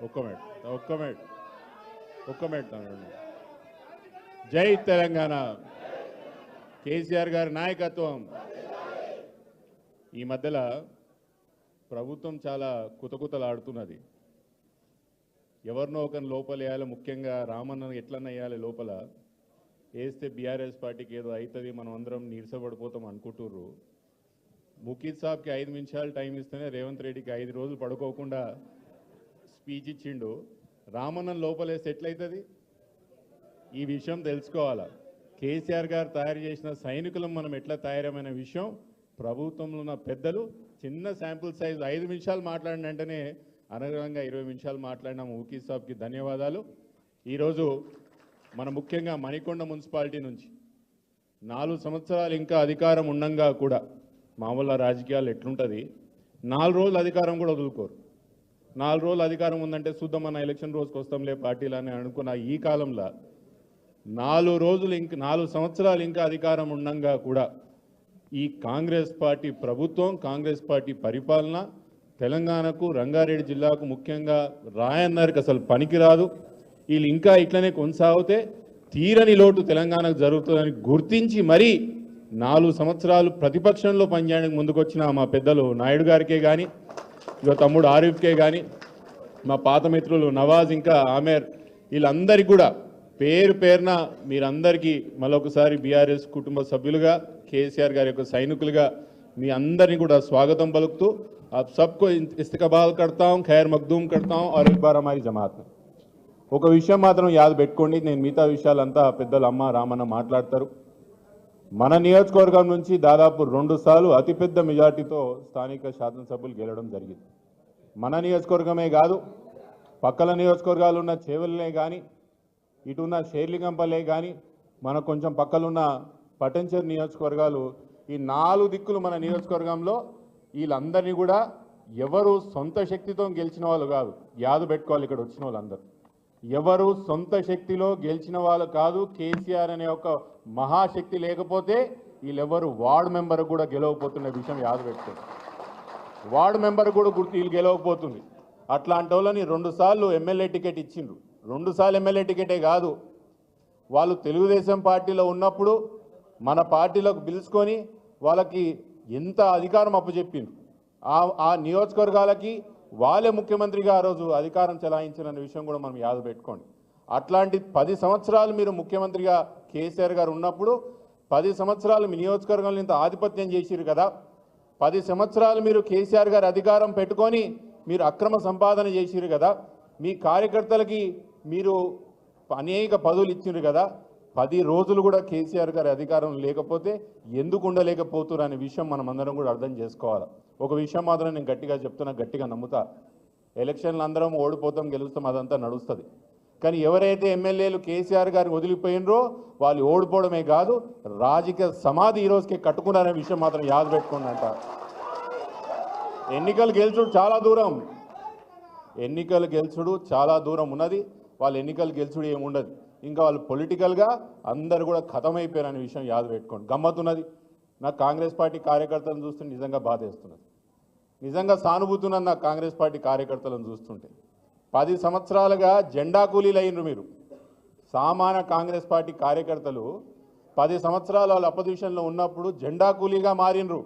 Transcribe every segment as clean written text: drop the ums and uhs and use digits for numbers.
ఒక్క మినిట్ జై తెలంగాణ కేసీఆర్ గారి నాయకత్వం. ఈ మధ్యలో ప్రభుత్వం చాలా కుతకుతలాడుతున్నది. ఎవరినో ఒకరిని లోపలేయాలి, ముఖ్యంగా రామన్నను ఎట్లన్నా వేయాలి లోపల. వేస్తే బీఆర్ఎస్ పార్టీకి ఏదో అవుతుంది, మనం అందరం నీరసపడిపోతాం అనుకుంటుర్రు. ముఖీద్ సాబ్కి 5 నిమిషాలు టైం ఇస్తేనే రేవంత్ రెడ్డికి 5 రోజులు పడుకోకుండా స్పీచ్ ఇచ్చిండు. రామన్నను లోపలేస్తే ఎట్లయితుంది? ఈ విషయం తెలుసుకోవాలా. కేసీఆర్ గారు తయారు చేసిన సైనికులం మనం ఎట్లా తయారమైన విషయం ప్రభుత్వంలో ఉన్న పెద్దలు చిన్న శాంపుల్ సైజ్ 5 నిమిషాలు మాట్లాడిన వెంటనే అనగరంగా 20 నిమిషాలు మాట్లాడిన ముఖీద్ సాబ్కి ధన్యవాదాలు. ఈరోజు మన ముఖ్యంగా మణికొండ మున్సిపాలిటీ నుంచి 4 సంవత్సరాలు ఇంకా అధికారం ఉండంగా కూడా మామూలు రాజకీయాలు ఎట్లుంటుంది, 4 రోజులు అధికారం కూడా వదులుకోరు. 4 రోజులు అధికారం ఉందంటే శుద్ధం మన ఎలక్షన్ రోజుకి వస్తాంలే పార్టీలు అని అనుకున్న ఈ కాలంలో 4 సంవత్సరాలు ఇంకా అధికారం ఉండంగా కూడా ఈ కాంగ్రెస్ పార్టీ ప్రభుత్వం, కాంగ్రెస్ పార్టీ పరిపాలన తెలంగాణకు, రంగారెడ్డి జిల్లాకు, ముఖ్యంగా రాయన్నరికి అసలు పనికిరాదు. వీళ్ళు ఇంకా ఇట్లనే కొనసాగితే తీరని లోటు తెలంగాణకు జరుగుతుందని గుర్తించి మరీ 4 సంవత్సరాలు ప్రతిపక్షంలో పనిచేయడానికి ముందుకొచ్చిన మా పెద్దలు నాయుడు గారికే కానీ, ఇక తమ్ముడు ఆరిఫ్కే కానీ, మా పాత మిత్రులు నవాజ్ ఇంకా ఆమెర్, వీళ్ళందరికీ కూడా పేరు పేరున మీరందరికీ మరొకసారి బీఆర్ఎస్ కుటుంబ సభ్యులుగా, కేసీఆర్ గారి యొక్క సైనికులుగా మీ అందరినీ కూడా స్వాగతం పలుకుతూ आप सबको इस्तकबाल करता हूँ, खैर मखदूम करता हूँ और एक बार हमारी जमात में ఒక విషయం మాత్రం యాద పెట్టుకోండి. నేను మిగతా విషయాలంతా పెద్దలు అమ్మ రామన్న మాట్లాడతారు. మన నియోజకవర్గం నుంచి దాదాపు 2 సార్లు అతిపెద్ద మెజార్టీతో స్థానిక శాసనసభ్యులు గెలవడం జరిగింది. మన నియోజకవర్గమే కాదు, పక్కల నియోజకవర్గాలు ఉన్న చేవెళ్ళనే కానీ, ఇటున్న షేర్లింగంపల్లె కానీ, మన కొంచెం పక్కలున్న పటంచెరు నియోజకవర్గాలు, ఈ 4 దిక్కులు మన నియోజకవర్గంలో వీళ్ళందరినీ కూడా ఎవరు సొంత శక్తితో గెలిచిన వాళ్ళు కాదు. యాదు పెట్టుకోవాలి, ఇక్కడ వచ్చిన వాళ్ళందరూ ఎవరు సొంత శక్తిలో గెలిచిన వాళ్ళు కాదు. కేసీఆర్ అనే ఒక మహాశక్తి లేకపోతే వీళ్ళెవరు వార్డు మెంబర్ కూడా గెలవకపోతున్న విషయం యాదు పెట్టుకోండి. వార్డు మెంబర్ కూడా వీళ్ళు గెలవకపోతుంది. అట్లాంటి వాళ్ళని 2 సార్లు ఎమ్మెల్యే టికెట్ ఇచ్చిండ్రు. 2 సార్లు ఎమ్మెల్యే టికెటే కాదు, వాళ్ళు తెలుగుదేశం పార్టీలో ఉన్నప్పుడు మన పార్టీలోకి పిలుచుకొని వాళ్ళకి ఎంత అధికారం అప్పచెప్పిండ్రు. ఆ నియోజకవర్గాలకి వాళ్ళే ముఖ్యమంత్రిగా ఆ రోజు అధికారం చెలాయించిన విషయం కూడా మనం యాద పెట్టుకోండి. అట్లాంటి 10 సంవత్సరాలు మీరు ముఖ్యమంత్రిగా కేసీఆర్ గారు ఉన్నప్పుడు 10 సంవత్సరాలు మీ నియోజకవర్గంలో ఇంత ఆధిపత్యం చేసిరు కదా. 10 సంవత్సరాలు మీరు కేసీఆర్ గారు అధికారం పెట్టుకొని మీరు అక్రమ సంపాదన చేసిరు కదా. మీ కార్యకర్తలకి మీరు అనేక పదవులు ఇచ్చిరు కదా. 10 రోజులు కూడా కేసీఆర్ గారి అధికారం లేకపోతే ఎందుకు ఉండలేకపోతున్నారు అనే విషయం మనం అందరం కూడా అర్థం చేసుకోవాలి. ఒక విషయం మాత్రం నేను గట్టిగా చెప్తున్నా, గట్టిగా నమ్ముతా, ఎలక్షన్లు అందరం ఓడిపోతాం గెలుస్తాం అదంతా నడుస్తుంది. కానీ ఎవరైతే ఎమ్మెల్యేలు కేసీఆర్ గారిని వదిలిపోయినరో వాళ్ళు ఓడిపోవడమే కాదు, రాజకీయ సమాధి ఈ రోజుకే కట్టుకున్నారనే విషయం మాత్రం యాద పెట్టుకోండి అంట. ఎన్నికలు గెలుచుడు చాలా దూరం ఉన్నది. వాళ్ళు ఎన్నికలు గెలుచుడు ఏముండదు, ఇంకా వాళ్ళు పొలిటికల్గా అందరు కూడా ఖతమైపోయారనే విషయం యాద పెట్టుకోండి. గమ్మత్తున్నది, నాకు కాంగ్రెస్ పార్టీ కార్యకర్తలను చూస్తుంటే నిజంగా బాధ వేస్తున్నది, నిజంగా సానుభూతి ఉన్నది నాకు కాంగ్రెస్ పార్టీ కార్యకర్తలను చూస్తుంటే. 10 సంవత్సరాలుగా జెండా కూలీలు అయినరు మీరు. సామాన్య కాంగ్రెస్ పార్టీ కార్యకర్తలు 10 సంవత్సరాలు వాళ్ళు అపోజిషన్లో ఉన్నప్పుడు జెండా కూలీగా మారినరు.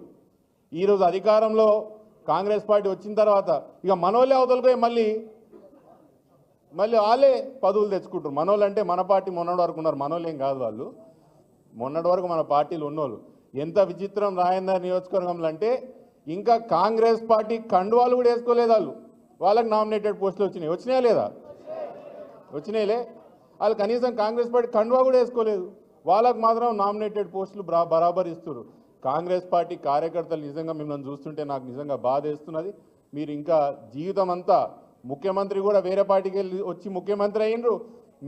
ఈరోజు అధికారంలో కాంగ్రెస్ పార్టీ వచ్చిన తర్వాత ఇక మనోళ్ళే అవతలపోయి మళ్ళీ వాళ్ళే పదవులు తెచ్చుకుంటారు. మనోళ్ళు అంటే మన పార్టీ మొన్నటి వరకు ఉన్నారు, మనోళ్ళు ఏం కాదు వాళ్ళు, మొన్నటి వరకు మన పార్టీలు ఉన్నోళ్ళు. ఎంత విచిత్రం రాయందర్ నియోజకవర్గంలో అంటే ఇంకా కాంగ్రెస్ పార్టీ కండువాలు కూడా వేసుకోలేదు వాళ్ళు. వాళ్ళకి నామినేటెడ్ పోస్టులు వచ్చినాయా లేదా? వచ్చినాయిలే. వాళ్ళు కనీసం కాంగ్రెస్ పార్టీ కండువా కూడా వేసుకోలేదు, వాళ్ళకు మాత్రం నామినేటెడ్ పోస్టులు బరాబర్ ఇస్తారు. కాంగ్రెస్ పార్టీ కార్యకర్తలు నిజంగా మిమ్మల్ని చూస్తుంటే నాకు నిజంగా బాధ వేస్తున్నది. మీరు ఇంకా జీవితం అంతా ముఖ్యమంత్రి కూడా వేరే పార్టీకి వెళ్ళి వచ్చి ముఖ్యమంత్రి అయినరు.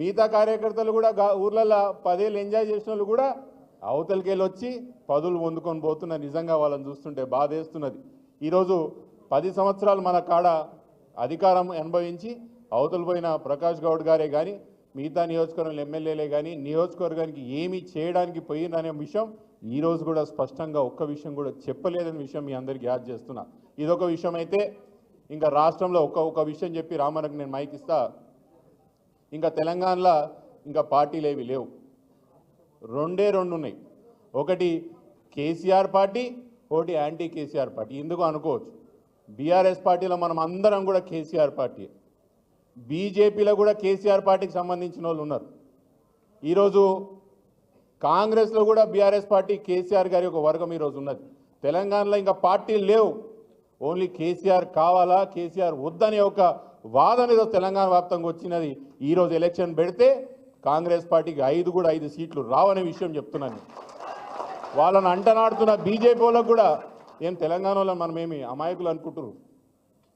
మిగతా కార్యకర్తలు కూడా ఊర్లలో 10 ఏళ్ళు ఎంజాయ్ చేసిన వాళ్ళు కూడా అవతలికి వెళ్ళి వచ్చి పదవులు పొందుకొని పోతున్నారు. నిజంగా వాళ్ళని చూస్తుంటే బాధ వేస్తున్నది. ఈరోజు 10 సంవత్సరాలు మన కాడ అధికారం అనుభవించి అవతలు పోయిన ప్రకాష్ గౌడ్ గారే కానీ, మిగతా నియోజకవర్గంలో ఎమ్మెల్యేలే కానీ నియోజకవర్గానికి ఏమీ చేయడానికి పోయిందనే విషయం ఈరోజు కూడా స్పష్టంగా ఒక్క విషయం కూడా చెప్పలేదనే విషయం మీ అందరికీ యాద్ చేస్తున్నా. ఇదొక విషయం అయితే, ఇంకా రాష్ట్రంలో ఒక విషయం చెప్పి రామన్నకు నేను మైక్ ఇస్తా. ఇంకా తెలంగాణలో ఇంకా పార్టీలు ఏవి లేవు, రెండు ఉన్నాయి. ఒకటి కేసీఆర్ పార్టీ, ఒకటి యాంటీ కేసీఆర్ పార్టీ. ఎందుకు అనుకోవచ్చు, బీఆర్ఎస్ పార్టీలో మనం అందరం కూడా కేసీఆర్ పార్టీ, బీజేపీలో కూడా కేసీఆర్ పార్టీకి సంబంధించిన వాళ్ళు ఉన్నారు. ఈరోజు కాంగ్రెస్లో కూడా బీఆర్ఎస్ పార్టీ కేసీఆర్ గారి ఒక వర్గం ఈరోజు ఉన్నది. తెలంగాణలో ఇంకా పార్టీలు లేవు, ఓన్లీ కేసీఆర్ కావాలా కేసీఆర్ వద్దనే ఒక వాదన ఈరోజు తెలంగాణ వ్యాప్తంగా వచ్చినది. ఈరోజు ఎలక్షన్ పెడితే కాంగ్రెస్ పార్టీకి 5 సీట్లు రావనే విషయం చెప్తున్నాను. వాళ్ళని అంటనాడుతున్న బీజేపీ వాళ్ళకు కూడా ఏం తెలంగాణ వాళ్ళని మనమేమి అమాయకులు అనుకుంటున్నారు.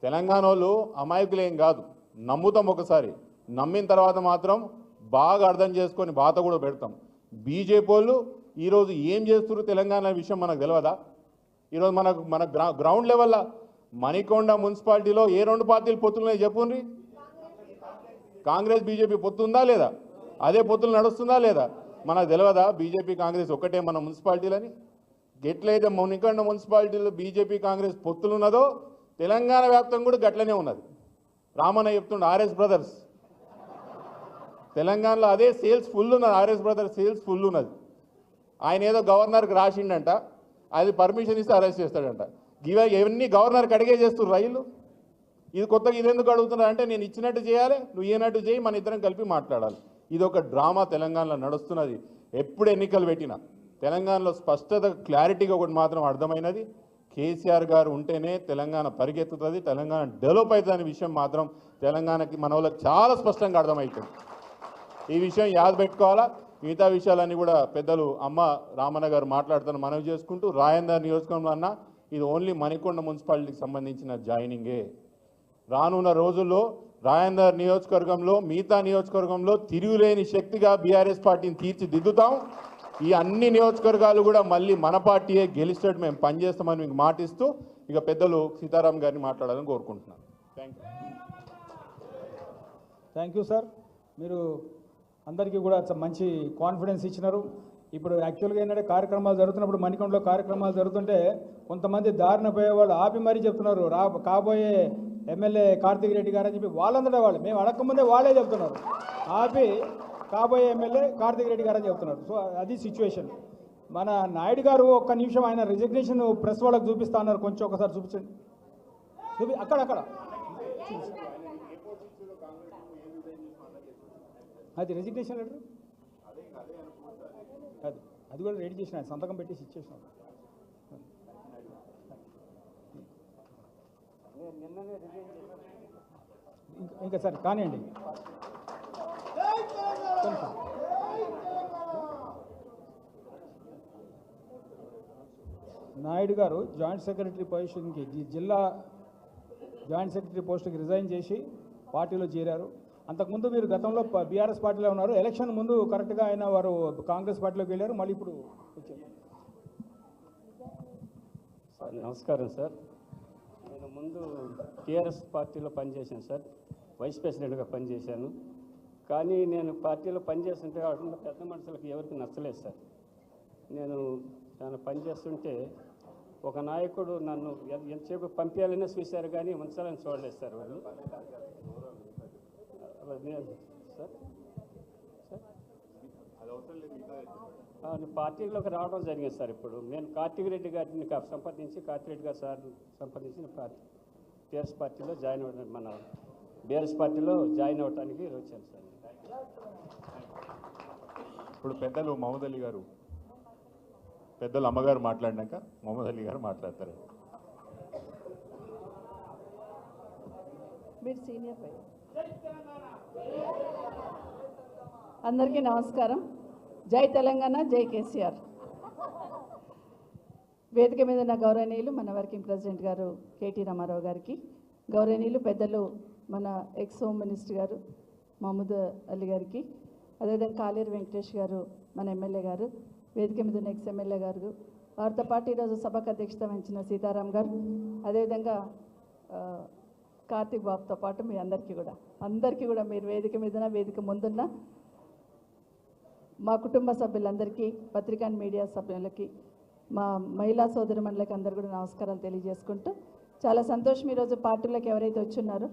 తెలంగాణ వాళ్ళు అమాయకులేం కాదు, నమ్ముతాం. ఒకసారి నమ్మిన తర్వాత మాత్రం బాగా అర్థం చేసుకొని బాత కూడా పెడతాం. బీజేపీ వాళ్ళు ఈరోజు ఏం చేస్తున్నారు తెలంగాణ విషయం మనకు తెలియదా? ఈరోజు మన గ్రౌండ్ లెవెల్లో మణికొండ మున్సిపాలిటీలో ఏ 2 పార్టీలు పొత్తులున్నాయి చెప్పుండ్రి. కాంగ్రెస్ బీజేపీ పొత్తు ఉందా లేదా? అదే పొత్తులు నడుస్తుందా లేదా? మనకు తెలియదా బీజేపీ కాంగ్రెస్ ఒకటే మన మున్సిపాలిటీలని? ఎట్లయితే మణికొండ మున్సిపాలిటీలో బీజేపీ కాంగ్రెస్ పొత్తులు ఉన్నదో తెలంగాణ వ్యాప్తంగా కూడా గట్లనే ఉన్నది. రామన్న చెప్తుండే ఆర్ఎస్ బ్రదర్స్ తెలంగాణలో అదే సేల్స్ ఫుల్ ఉన్నది. ఆర్ఎస్ బ్రదర్స్ సేల్స్ ఫుల్ ఉన్నది. ఆయన ఏదో గవర్నర్కి రాసిండంట, అది పర్మిషన్ ఇస్తే అరెస్ట్ చేస్తాడంట. ఇవన్నీ గవర్నర్కి అడిగే చేస్తున్నారు రైలు. ఇది కొత్తగా ఇదెందుకు అడుగుతున్నారు అంటే, నేను ఇచ్చినట్టు చేయాలి, నువ్వు ఏనట్టు చేయి, మన ఇద్దరం కలిపి మాట్లాడాలి. ఇది ఒక డ్రామా తెలంగాణలో నడుస్తున్నది. ఎప్పుడు ఎన్నికలు పెట్టినా తెలంగాణలో స్పష్టత క్లారిటీగా ఒకటి మాత్రం అర్థమైనది, కేసీఆర్ గారు ఉంటేనే తెలంగాణ పరిగెత్తుతుంది, తెలంగాణ డెవలప్ అవుతుంది అనే విషయం మాత్రం తెలంగాణకి మన వాళ్ళకి చాలా స్పష్టంగా అర్థమవుతుంది. ఈ విషయం యాద పెట్టుకోవాలా. మిగతా విషయాలన్నీ కూడా పెద్దలు అమ్మ రామన్న గారు మాట్లాడుతాను మనవి చేసుకుంటూ, రాయందర్ నియోజకవర్గంలో అన్న ఇది ఓన్లీ మణికొండ మున్సిపాలిటీకి సంబంధించిన జాయినింగే. రానున్న రోజుల్లో రాయందర్ నియోజకవర్గంలో మిగతా నియోజకవర్గంలో తిరుగులేని శక్తిగా బీఆర్ఎస్ పార్టీని తీర్చిదిద్దుతాం. ఈ అన్ని నియోజకవర్గాలు కూడా మళ్ళీ మన పార్టీయే గెలిచేటట్టు మేము పనిచేస్తామని మీకు మాటిస్తూ ఇక పెద్దలు సీతారాం గారిని మాట్లాడాలని కోరుకుంటున్నాను. Thank you sir. మీరు అందరికీ కూడా మంచి కాన్ఫిడెన్స్ ఇచ్చినారు. ఇప్పుడు యాక్చువల్గా ఏంటంటే కార్యక్రమాలు జరుగుతున్నప్పుడు మణికొండలో కార్యక్రమాలు జరుగుతుంటే కొంతమంది దారిన పోయే వాళ్ళు ఆపి మరీ చెప్తున్నారు కాబోయే ఎమ్మెల్యే కార్తిక్ రెడ్డి గారు అని చెప్పి వాళ్ళందరూ వాళ్ళు మేము అడగకముందే వాళ్ళే చెప్తున్నారు, ఆపి కాబోయే ఎమ్మెల్యే కార్తిక్ రెడ్డి గారు అని చెప్తున్నారు. సో అది సిచ్యువేషన్. మన నాయుడు గారు ఒక్క నిమిషం ఆయన రిజిగ్నేషన్ ప్రెస్ వాళ్ళకి చూపిస్తా అన్నారు, కొంచెం ఒకసారి చూపించండి. అక్కడ అది రెజిగ్నేషన్ లెటర్ అది కూడా రెడీ చేసిన ఆయన సంతకం పెట్టేసి ఇచ్చేసినాం. ఇంకా సరే కానివ్వండి. నాయుడు గారు జాయింట్ సెక్రటరీ పొజిషన్కి జిల్లా జాయింట్ సెక్రటరీ పోస్టుకి రిజైన్ చేసి పార్టీలో చేరారు. అంతకుముందు మీరు గతంలో బీఆర్ఎస్ పార్టీలో ఉన్నారు. ఎలక్షన్ ముందు కరెక్ట్గా ఆయన వారు కాంగ్రెస్ పార్టీలోకి వెళ్ళారు, మళ్ళీ ఇప్పుడు వచ్చారు. సార్ నమస్కారం సార్. నేను ముందు టీఆర్ఎస్ పార్టీలో పనిచేశాను సార్, వైస్ ప్రెసిడెంట్గా పనిచేశాను. కానీ నేను పార్టీలో పనిచేస్తుంటే అక్కడ పెద్ద మనుషులకు ఎవరికి నచ్చలేదు సార్. నేను పనిచేస్తుంటే ఒక నాయకుడు నన్ను ఎంతసేపు పంపించాలనే చూశారు కానీ ఉంచాలని చూడలేదు సార్ వాళ్ళు. సార్ పార్టీలోకి రావడం జరిగింది సార్. ఇప్పుడు నేను కార్తిక్ రెడ్డి గారిని సంప్రదించి కార్తిక్ రెడ్డి గారు సార్ సంప్రదించిన టీఆర్ఎస్ పార్టీలో జాయిన్ అవ్వడం మన బీఆర్ఎస్ పార్టీలో జాయిన్ అవ్వడానికి వచ్చాను సార్. ఇప్పుడు పెద్దలు మహమ్మద్ అలీ గారు, పెద్దలు అమ్మగారు మాట్లాడినాక మహమ్మద్ అలీ గారు మాట్లాడతారు. మీరు సీనియర్ పై అందరికీ నమస్కారం. జై తెలంగాణ, జై కేసీఆర్. వేదిక మీద ఉన్న గౌరవనీయులు మన వర్కింగ్ ప్రెసిడెంట్ గారు కేటీ రామారావు గారికి, గౌరవనీయులు పెద్దలు మన ఎక్స్ హోమ్ మినిస్టర్ గారు మహమ్మద్ అలీ గారికి, అదేవిధంగా కాలేరు వెంకటేష్ గారు మన ఎమ్మెల్యే గారు, వేదిక మీద ఉన్న ఎక్స్ ఎమ్మెల్యే గారు, వారితో పాటు ఈరోజు సభకు అధ్యక్షత వహించిన సీతారాం గారు, అదేవిధంగా కార్తీక్ బాబుతో పాటు మీ అందరికీ కూడా మీరు వేదిక మీదన వేదిక ముందున్న మా కుటుంబ సభ్యులందరికీ, పత్రికా మీడియా సభ్యులకి, మా మహిళా సోదరిమణులకి అందరూ కూడా నమస్కారాలు తెలియజేసుకుంటూ, చాలా సంతోషం ఈరోజు పార్టీలోకి ఎవరైతే వచ్చున్నారో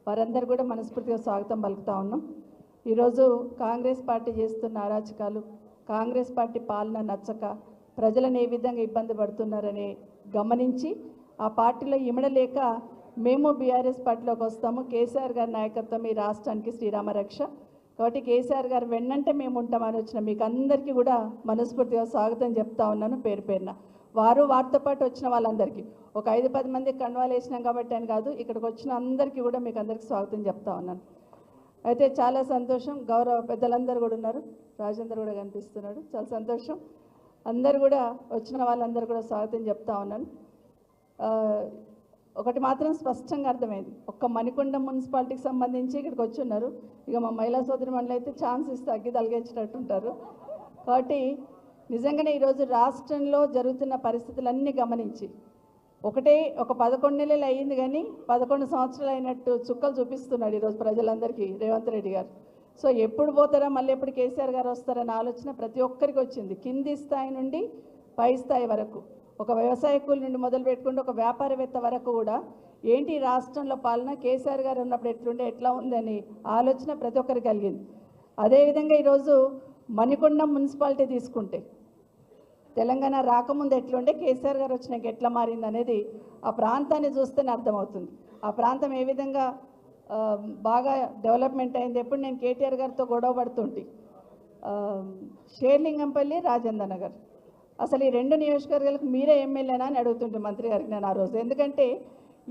వారందరూ కూడా మనస్ఫూర్తిగా స్వాగతం పలుకుతా ఉన్నాం. ఈరోజు కాంగ్రెస్ పార్టీ చేస్తున్న అరాచకాలు, కాంగ్రెస్ పార్టీ పాలన నచ్చక ప్రజలను ఏ విధంగా ఇబ్బంది పడుతున్నారని గమనించి ఆ పార్టీలో ఇమడలేక మేము బీఆర్ఎస్ పార్టీలోకి వస్తాము. కేసీఆర్ గారి నాయకత్వం ఈ రాష్ట్రానికి శ్రీరామ రక్ష. కాబట్టి కేసీఆర్ గారు వెన్నంటే మేము ఉంటామని వచ్చిన మీకు అందరికీ కూడా మనస్ఫూర్తిగా స్వాగతం చెప్తా ఉన్నాను పేరు పేరున. వారితో పాటు వచ్చిన వాళ్ళందరికీ ఒక 5-10 మంది కండువాలు వేసినాం కాబట్టి అని కాదు, ఇక్కడికి వచ్చిన అందరికీ కూడా మీకు అందరికీ స్వాగతం చెప్తా ఉన్నాను. అయితే చాలా సంతోషం, గౌరవ పెద్దలందరూ కూడా ఉన్నారు, రాజేందర్ కూడా కనిపిస్తున్నాడు, చాలా సంతోషం. అందరు కూడా వచ్చిన వాళ్ళందరూ కూడా స్వాగతం చెప్తా ఉన్నాను. ఒకటి మాత్రం స్పష్టంగా అర్థమైంది, ఒక్క మణికొండ మున్సిపాలిటీకి సంబంధించి ఇక్కడికి వచ్చి ఉన్నారు. ఇక మా మహిళా సోదరి మండలి అయితే ఛాన్స్ ఇస్తే అగ్గి తలగేసినట్టుంటారు. కాబట్టి నిజంగానే ఈరోజు రాష్ట్రంలో జరుగుతున్న పరిస్థితులన్నీ గమనించి ఒక 11 నెలలు అయ్యింది కానీ 11 సంవత్సరాలు అయినట్టు చుక్కలు చూపిస్తున్నాడు ఈరోజు ప్రజలందరికీ రేవంత్ రెడ్డి గారు. సో ఎప్పుడు పోతారా, మళ్ళీ ఎప్పుడు కేసీఆర్ గారు వస్తారన్న ఆలోచన ప్రతి ఒక్కరికి వచ్చింది, కింది స్థాయి నుండి పై స్థాయి వరకు. ఒక వ్యవసాయ కూలి నుండి మొదలు పెట్టుకుంటే ఒక వ్యాపారవేత్త వరకు కూడా ఏంటి రాష్ట్రంలో పాలన, కేసీఆర్ గారు ఉన్నప్పుడు ఎట్లుండే ఎట్లా ఉందని ఆలోచన ప్రతి ఒక్కరికి కలిగింది. అదేవిధంగా ఈరోజు మణికొండ మున్సిపాలిటీ తీసుకుంటే తెలంగాణ రాకముందు ఎట్లుండే, కేసీఆర్ గారు వచ్చినాక ఎట్లా మారింది అనేది ఆ ప్రాంతాన్ని చూస్తేనే అర్థమవుతుంది. ఆ ప్రాంతం ఏ విధంగా బాగా డెవలప్మెంట్ అయింది. ఎప్పుడు నేను కేటీఆర్ గారితో గొడవ పడుతుంటే షేర్లింగంపల్లి, రాజేంద్ర నగర్, అసలు ఈ 2 నియోజకవర్గాలకు మీరే ఎమ్మెల్యేనా అని అడుగుతుంటే మంత్రి గారికి నేను ఆ రోజు. ఎందుకంటే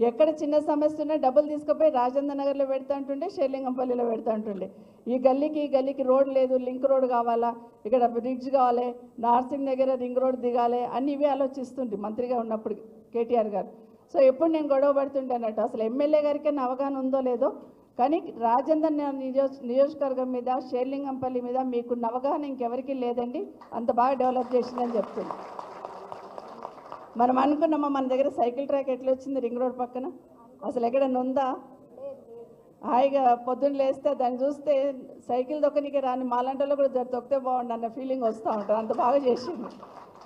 ఎక్కడ చిన్న సమస్య ఉన్నా డబ్బులు తీసుకుపోయి రాజేంద్ర నగర్లో పెడతా ఉంటుండే, షేర్లింగంపల్లిలో పెడతా ఉంటుండే. ఈ గల్లీకి రోడ్ లేదు, లింక్ రోడ్ కావాలా, ఇక్కడ బ్రిడ్జ్ కావాలి, నార్సింగ్ దగ్గర రింగ్ రోడ్ దిగాలి అని ఇవే ఆలోచిస్తుంటే మంత్రిగా ఉన్నప్పుడు కేటీఆర్ గారు. సో ఎప్పుడు నేను గొడవ పడుతుంటే అన్నట్టు అసలు ఎమ్మెల్యే గారికి అవగాహన ఉందో లేదో కానీ రాజేంద్ర నియోజకవర్గం మీద, షేర్లింగంపల్లి మీద మీకున్న అవగాహన ఇంకెవరికి లేదండి, అంత బాగా డెవలప్ చేసిందని చెప్తుంది. మనం అనుకున్నామా మన దగ్గర సైకిల్ ట్రాక్ ఎట్లా వచ్చింది రింగ్ రోడ్ పక్కన, అసలు ఎక్కడన్నా ఉందా? హాయిగా పొద్దున్న లేస్తే దాన్ని చూస్తే సైకిల్ దొక్కనికి రాని మాలాంటలో కూడా తొక్కితే బాగుండు అన్న ఫీలింగ్ వస్తూ ఉంటుంది, అంత బాగా చేసింది.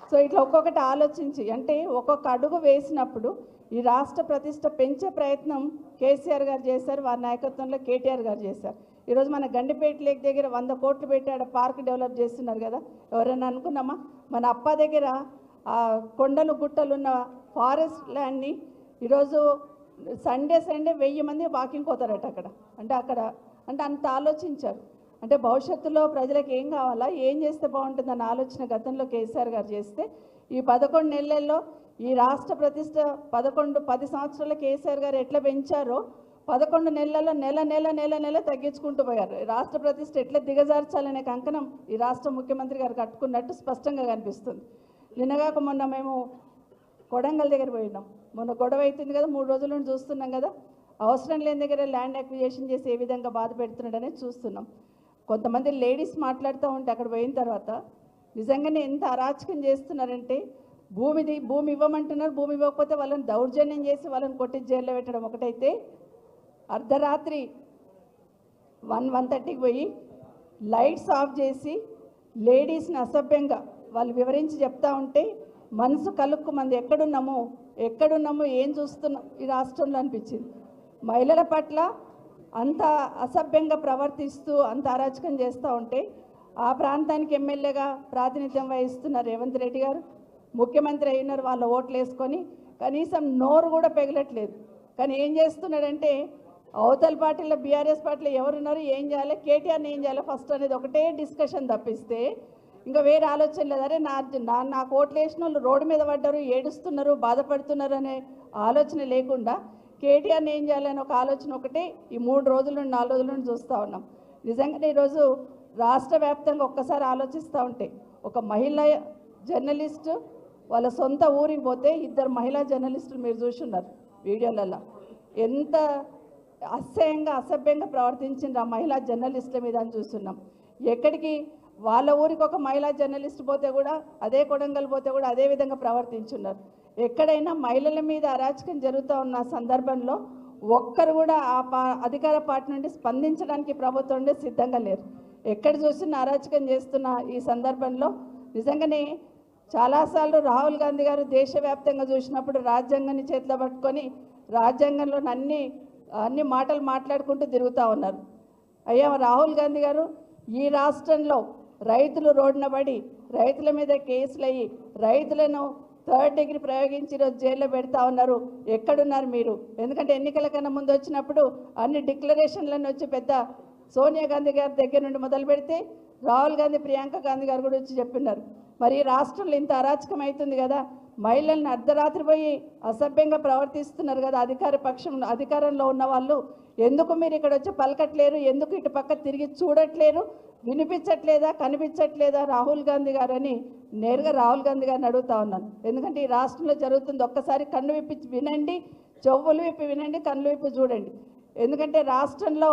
సో ఇట్లా ఒక్కొక్కటి ఆలోచించి అంటే ఒక్కొక్క అడుగు వేసినప్పుడు ఈ రాష్ట్ర ప్రతిష్ట పెంచే ప్రయత్నం కేసీఆర్ గారు చేశారు, వారి నాయకత్వంలో కేటీఆర్ గారు చేశారు. ఈరోజు మన గండిపేట లేక్ దగ్గర 100 కోట్లు పెట్టి ఆడ పార్క్ డెవలప్ చేస్తున్నారు కదా, ఎవరైనా అనుకున్నామా? మన అప్ప దగ్గర ఆ కొండలు గుట్టలు ఉన్న ఫారెస్ట్ ల్యాండ్ని ఈరోజు సండే 1000 మంది వాకింగ్ పోతారట అక్కడ. అంటే అంత ఆలోచించారు. అంటే భవిష్యత్తులో ప్రజలకు ఏం కావాలా, ఏం చేస్తే బాగుంటుందన్న ఆలోచన గతంలో కేసీఆర్ గారు చేస్తే ఈ 11 నెలల్లో ఈ రాష్ట్ర ప్రతిష్ట 10 సంవత్సరాల కేసీఆర్ గారు ఎట్లా పెంచారో 11 నెలల్లో నెల తగ్గించుకుంటూ పోయారు. రాష్ట్ర ప్రతిష్ట ఎట్లా దిగజార్చాలనే కంకణం ఈ రాష్ట్ర ముఖ్యమంత్రి గారు కట్టుకున్నట్టు స్పష్టంగా కనిపిస్తుంది. నిన్నగాక మొన్న మేము కొడంగల్ దగ్గర పోయినాం, మొన్న గొడవ అవుతుంది కదా, 3 రోజుల నుండి చూస్తున్నాం కదా, అవసరం లేని దగ్గర ల్యాండ్ అక్విజిషన్ చేసి ఏ విధంగా బాధ పెడుతున్నాడనేది చూస్తున్నాం. కొంతమంది లేడీస్ మాట్లాడుతూ ఉంటే అక్కడ పోయిన తర్వాత నిజంగానే ఎంత అరాచకం చేస్తున్నారంటే భూమి ఇవ్వమంటున్నారు, భూమి ఇవ్వకపోతే వాళ్ళని దౌర్జన్యం చేసి వాళ్ళని కొట్టి జైల్లో పెట్టడం ఒకటైతే, అర్ధరాత్రి 1:30కి పోయి లైట్స్ ఆఫ్ చేసి లేడీస్ని అసభ్యంగా వాళ్ళు వివరించి చెప్తా ఉంటే మనసు కలుక్కుమంది, ఎక్కడున్నాము ఏం చూస్తున్నాం ఈ రాష్ట్రంలో అనిపించింది. మహిళల పట్ల అంత అసభ్యంగా ప్రవర్తిస్తూ అంత అరాచకం చేస్తూ ఉంటే ఆ ప్రాంతానికి ఎమ్మెల్యేగా ప్రాతినిధ్యం వహిస్తున్న రేవంత్ రెడ్డి గారు ముఖ్యమంత్రి అయినారు, వాళ్ళ ఓట్లు వేసుకొని కనీసం నోరు కూడా పెగలట్లేదు. కానీ ఏం చేస్తున్నాడంటే అవతల పార్టీలో బీఆర్ఎస్ పార్టీలో ఎవరున్నారు, ఏం చేయాలి, కేటీఆర్ని ఏం చేయాలి ఫస్ట్ అనేది ఒకటే డిస్కషన్ తప్పిస్తే ఇంకా వేరే ఆలోచన లేదు. అరే నాకు ఓట్లు వేసిన వాళ్ళు రోడ్డు మీద పడ్డారు, ఏడుస్తున్నారు, బాధపడుతున్నారు అనే ఆలోచన లేకుండా కేటీఆర్ని ఏం చేయాలని ఒక ఆలోచన ఒకటే ఈ 3 రోజుల నుండి 4 రోజుల నుండి చూస్తూ ఉన్నాం. నిజంగానే ఈరోజు రాష్ట్ర వ్యాప్తంగా ఒక్కసారి ఆలోచిస్తూ ఉంటే ఒక మహిళా జర్నలిస్టు వాళ్ళ సొంత ఊరికి పోతే 2 మహిళా జర్నలిస్టులు మీరు చూస్తున్నారు వీడియోలలో, ఎంత అసభ్యంగా ప్రవర్తించిండ్రు ఆ మహిళా జర్నలిస్టుల మీద అని చూస్తున్నాం. ఎక్కడికి వాళ్ళ ఊరికి ఒక మహిళా జర్నలిస్ట్ పోతే కూడా అదే కొడంగల్ పోతే కూడా అదే విధంగా ప్రవర్తించున్నారు. ఎక్కడైనా మహిళల మీద అరాచకం జరుగుతూ ఉన్న సందర్భంలో ఒక్కరు కూడా అధికార పార్టీ నుండి స్పందించడానికి ప్రభుత్వం సిద్ధంగా లేరు. ఎక్కడ చూసినా అరాచకం చేస్తున్న ఈ సందర్భంలో నిజంగానే చాలాసార్లు రాహుల్ గాంధీ గారు దేశవ్యాప్తంగా చూసినప్పుడు రాజ్యాంగాన్ని చేతిలో పట్టుకొని రాజ్యాంగంలోని అన్ని మాటలు మాట్లాడుకుంటూ తిరుగుతూ ఉన్నారు. అయ్యా రాహుల్ గాంధీ గారు, ఈ రాష్ట్రంలో రైతులు రోడ్డున పడి రైతుల మీద కేసులు అయ్యి రైతులను 3rd డిగ్రీ ప్రయోగించి ఈరోజు జైల్లో పెడతా ఉన్నారు. ఎక్కడున్నారు మీరు? ఎందుకంటే ఎన్నికల కన్నా ముందు వచ్చినప్పుడు అన్ని డిక్లరేషన్లను వచ్చి పెద్ద సోనియా గాంధీ గారి దగ్గర నుండి మొదలు పెడితే రాహుల్ గాంధీ, ప్రియాంక గాంధీ గారు కూడా వచ్చి చెప్పినారు. మరి ఈ రాష్ట్రంలో ఇంత అరాచకం అవుతుంది కదా, మహిళల్ని అర్ధరాత్రి పోయి అసభ్యంగా ప్రవర్తిస్తున్నారు కదా అధికారంలో ఉన్న వాళ్ళు, ఎందుకు మీరు ఇక్కడ వచ్చి పలకట్లేరు? ఎందుకు ఇటు పక్క తిరిగి చూడట్లేరు? వినిపించట్లేదా, కనిపించట్లేదా రాహుల్ గాంధీ గారు అని నేరుగా రాహుల్ గాంధీ గారిని అడుగుతా ఉన్నాను. ఎందుకంటే ఈ రాష్ట్రంలో జరుగుతుంది, ఒక్కసారి కన్ను విప్పి వినండి, చెవులు విప్పి వినండి, కన్ను విప్పి చూడండి. ఎందుకంటే రాష్ట్రంలో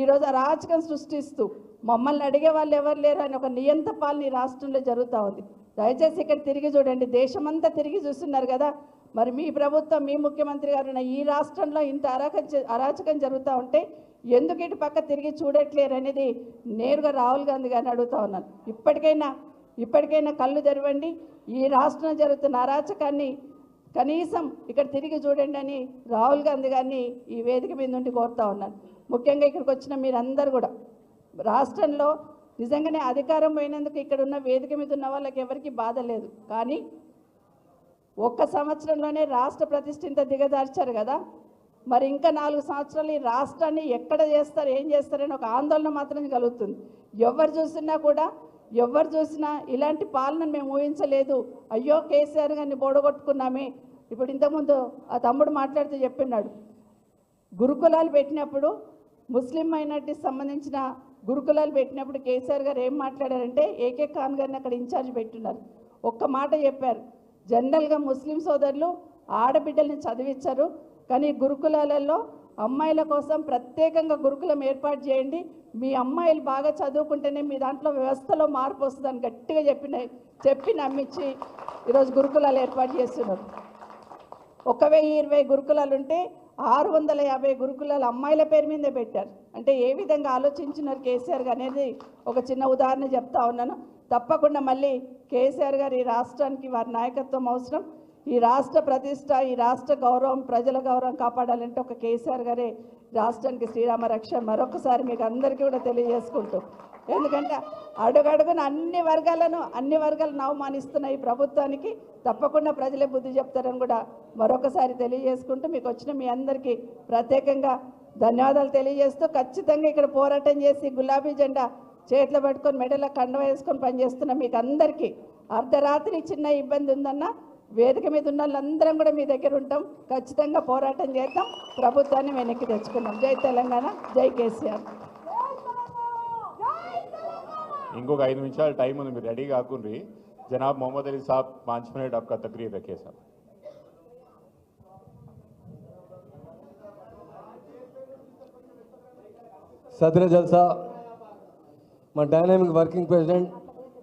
ఈరోజు అరాచకం సృష్టిస్తూ మమ్మల్ని అడిగే వాళ్ళు ఎవరు లేరు అని ఒక నియంత పాలన ఈ రాష్ట్రంలో జరుగుతూ ఉంది. దయచేసి ఇక్కడ తిరిగి చూడండి, దేశమంతా తిరిగి చూస్తున్నారు కదా. మరి మీ ప్రభుత్వం, మీ ముఖ్యమంత్రి గారు ఈ రాష్ట్రంలో ఇంత అరాచకం జరుగుతూ ఉంటే ఎందుకు ఇటు పక్క తిరిగి చూడట్లేరు అనేది నేరుగా రాహుల్ గాంధీ గారిని అడుగుతా ఉన్నాను. ఇప్పటికైనా కళ్ళు తెరవండి, ఈ రాష్ట్రంలో జరుగుతున్న అరాచకాన్ని కనీసం ఇక్కడ తిరిగి చూడండి అని రాహుల్ గాంధీ గారిని ఈ వేదిక మీద నుండి కోరుతా ఉన్నాను. ముఖ్యంగా ఇక్కడికి వచ్చిన మీరందరూ కూడా రాష్ట్రంలో నిజంగానే అధికారం పోయినందుకు ఇక్కడ ఉన్న వేదిక మీద ఉన్న వాళ్ళకి ఎవరికి బాధ లేదు, కానీ ఒక్క సంవత్సరంలోనే రాష్ట్ర ప్రతిష్ఠ ఇంత దిగజార్చారు కదా. మరి ఇంకా 4 సంవత్సరాలు ఈ రాష్ట్రాన్ని ఎక్కడ చేస్తారు, ఏం చేస్తారని ఒక ఆందోళన మాత్రం కలుగుతుంది. ఎవరు చూసినా ఇలాంటి పాలనను మేము ఊహించలేదు, అయ్యో కేసీఆర్ గారిని బోడగొట్టుకున్నామే. ఇప్పుడు ఇంతకుముందు ఆ తమ్ముడు మాట్లాడుతూ చెప్పినాడు, గురుకులాలు పెట్టినప్పుడు ముస్లిం మైనార్టీకి సంబంధించిన గురుకులాలు పెట్టినప్పుడు కేసీఆర్ గారు ఏం మాట్లాడారంటే ఏకే ఖాన్ గారిని అక్కడ ఇన్ఛార్జ్ పెట్టున్నారు. ఒక్క మాట చెప్పారు, జనరల్గా ముస్లిం సోదరులు ఆడబిడ్డల్ని చదివించరు, కానీ గురుకులాలలో అమ్మాయిల కోసం ప్రత్యేకంగా గురుకులం ఏర్పాటు చేయండి, మీ అమ్మాయిలు బాగా చదువుకుంటేనే మీ దాంట్లో వ్యవస్థలో మార్పు వస్తుందని గట్టిగా చెప్పి నమ్మించి ఈరోజు గురుకులాలు ఏర్పాటు చేస్తున్నారు. 1020 గురుకులాలు ఉంటే 650 గురుకులాలు అమ్మాయిల పేరు మీదే పెట్టారు. అంటే ఏ విధంగా ఆలోచించినారు కేసీఆర్ గారు అనేది ఒక చిన్న ఉదాహరణ చెప్తా ఉన్నాను. తప్పకుండా మళ్ళీ కేసీఆర్ గారు ఈ రాష్ట్రానికి వారి నాయకత్వం అవసరం. ఈ రాష్ట్ర ప్రతిష్ట, ఈ రాష్ట్ర గౌరవం, ప్రజల గౌరవం కాపాడాలంటే ఒక కేసీఆర్ గారే రాష్ట్రానికి శ్రీరామ రక్ష. మరొకసారి మీకు అందరికీ కూడా తెలియజేసుకుంటూ, ఎందుకంటే అడుగడుగున అన్ని వర్గాలను అవమానిస్తున్న ఈ ప్రభుత్వానికి తప్పకుండా ప్రజలే బుద్ధి చెప్తారని కూడా మరొకసారి తెలియజేసుకుంటూ, మీకు వచ్చిన మీ అందరికీ ప్రత్యేకంగా ధన్యవాదాలు తెలియజేస్తూ, ఖచ్చితంగా ఇక్కడ పోరాటం చేసి గులాబీ జెండా చేతిలో పట్టుకొని మెడలో కండ వేసుకొని పనిచేస్తున్న మీకు అందరికీ అర్ధరాత్రి చిన్న ఇబ్బంది ఉందన్నా వేదిక మీద ఉన్న వాళ్ళందరం కూడా మీ దగ్గర ఉంటాం, ఖచ్చితంగా పోరాటం చేద్దాం, ప్రభుత్వాన్ని వెనక్కి తెచ్చుకుందాం. జై తెలంగాణ, జై కేసీఆర్. ఇంకొక 5 నిమిషాలు టైం ఉంది, మీరు రెడీ కాకుండ్రి. జనాబ్ మొహమ్మద్ అలీ సాబ్ 5 मिनट आपका तकरीर रखे साहब. सदर जलसा మా dynamic working president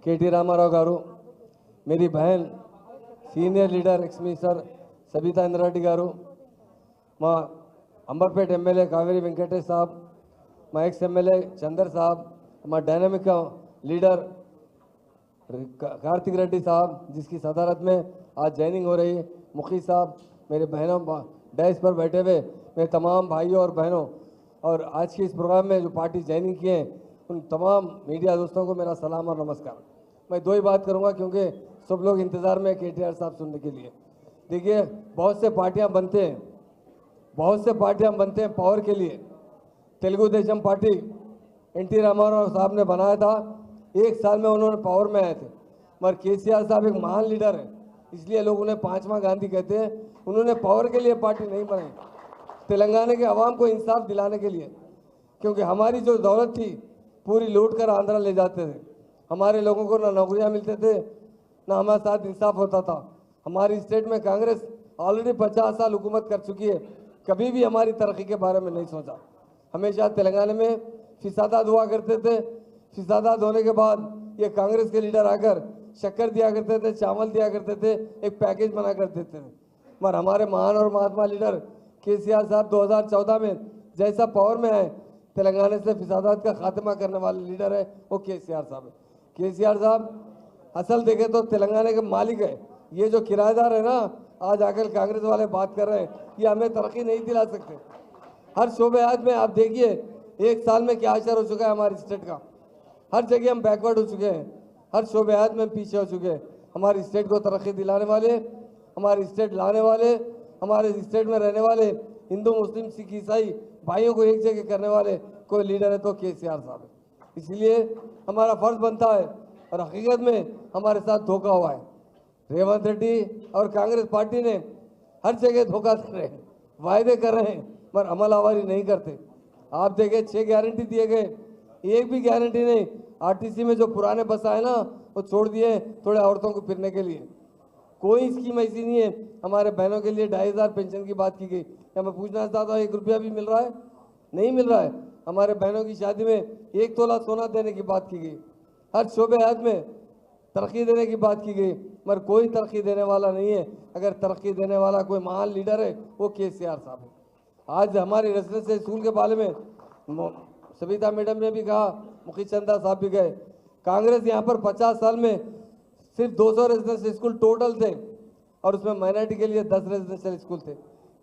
KT Rama Rao garu, मेरी बहन senior leader ex minister Sabitha Indra Reddy garu, మా अंबरपेट एमएलए कावेरी वेंकटेश साहब, మా एक्स एमएलए चंदर साहब, మా डायनामिक लीडर कार्तिक रेड्डी साहब जिसकी सदारत में आज ज्वाइनिंग हो रही, मुखी साहब, मेरे बहनों डैश पर बैठे हुए मेरे तमाम भाइयों और बहनों, और आज के इस प्रोग्राम में जो पार्टी ज्वाइनिंग किए हैं उन तमाम मीडिया दोस्तों को मेरा सलाम और नमस्कार. मैं 2 ही बात करूंगा क्योंकि सब लोग इंतज़ार में केटीआर साहब सुनने के लिए. देखिए, बहुत से पार्टियां बनते हैं पावर के लिए. तेलुगु देशम पार्टी एनटी रामाराव साहब ने बनाया था, 1 साल में उन्होंने पावर में आए थे. मगर केसीआर साहब एक महान लीडर है, इसलिए लोग उन्हें 5वां गांधी कहते हैं. उन्होंने पावर के लिए पार्टी नहीं बनाई, तेलंगाना के आवाम को इंसाफ दिलाने के लिए, क्योंकि हमारी जो दौलत थी पूरी लूट कर आंध्रा ले जाते थे. हमारे लोगों को ना नौकरियां मिलते थे, ना हमारे साथ इंसाफ होता था. हमारी स्टेट में कांग्रेस ऑलरेडी 50 साल हुकूमत कर चुकी है, कभी भी हमारी तरक्की के बारे में नहीं सोचा. हमेशा तेलंगाना में फिसादात हुआ करते थे. फिसादात होने के बाद ये कांग्रेस के लीडर आकर शक्कर दिया करते थे, चावल दिया करते थे, एक पैकेज बना कर देते थे. मगर हमारे महान और महात्मा लीडर केसीआर साहब 2014 में जैसा पावर में आए, तेलंगाना से फिसादात का खात्मा करने वाले लीडर है वो केसीआर साहब है. केसीआर साहब असल देखें तो तेलंगाना के मालिक है. ये जो किराएदार है ना, आज आकर कांग्रेस वाले बात कर रहे हैं, ये हमें तरक्की नहीं दिला सकते। हर शोबे आज में आप देखिए 1 साल में क्या असर हो चुका है हमारी स्टेट का। हर जगह हम बैकवर्ड हो चुके हैं, हर शोबे आज में पीछे हो चुके हैं। हमारी स्टेट को तरक्की दिलाने वाले, हमारी स्टेट लाने वाले, हमारे स्टेट में रहने वाले हिंदू मुस्लिम सिख ईसाई भाइयों को एक जगह करने वाले कोई लीडर है तो केसीआर साहब है। इसलिए हमारा फर्ज बनता है, और हकीकत में हमारे साथ धोखा हुआ है। रेवंत रेड्डी और कांग्रेस पार्टी ने हर जगह धोखा कर रहे हैं, वायदे कर रहे हैं, पर अमल आवारी नहीं करते। आप देखें 6 गारंटी दिए गए, एक भी गारंटी नहीं। आरटीसी में जो पुराने बस आए ना वो छोड़ दिए थोड़े औरतों को फिरने के लिए। कोई स्कीम ऐसी नहीं है। हमारे बहनों के लिए 2500 पेंशन की बात की गई, क्या मैं पूछना चाहता हूँ 1 रुपया भी मिल रहा है? नहीं मिल रहा है। हमारे बहनों की शादी में 1 तोला सोना देने की बात की गई। हर शोबे हाथ में तरक्की देने की बात की गई, मगर कोई तरक्की देने वाला नहीं है। अगर तरक्की देने वाला कोई महान लीडर है वो केसीआर साहब है। आज हमारी रेजिडेंशियल स्कूल के बारे में सविता मैडम ने भी कहा, मुखी चंदा साहब भी गए। कांग्रेस यहाँ पर 50 साल में सिर्फ 200 रेजिडेंशियल स्कूल टोटल थे, और उसमें माइनॉरिटी के लिए 10 रेजिडेंशियल स्कूल थे।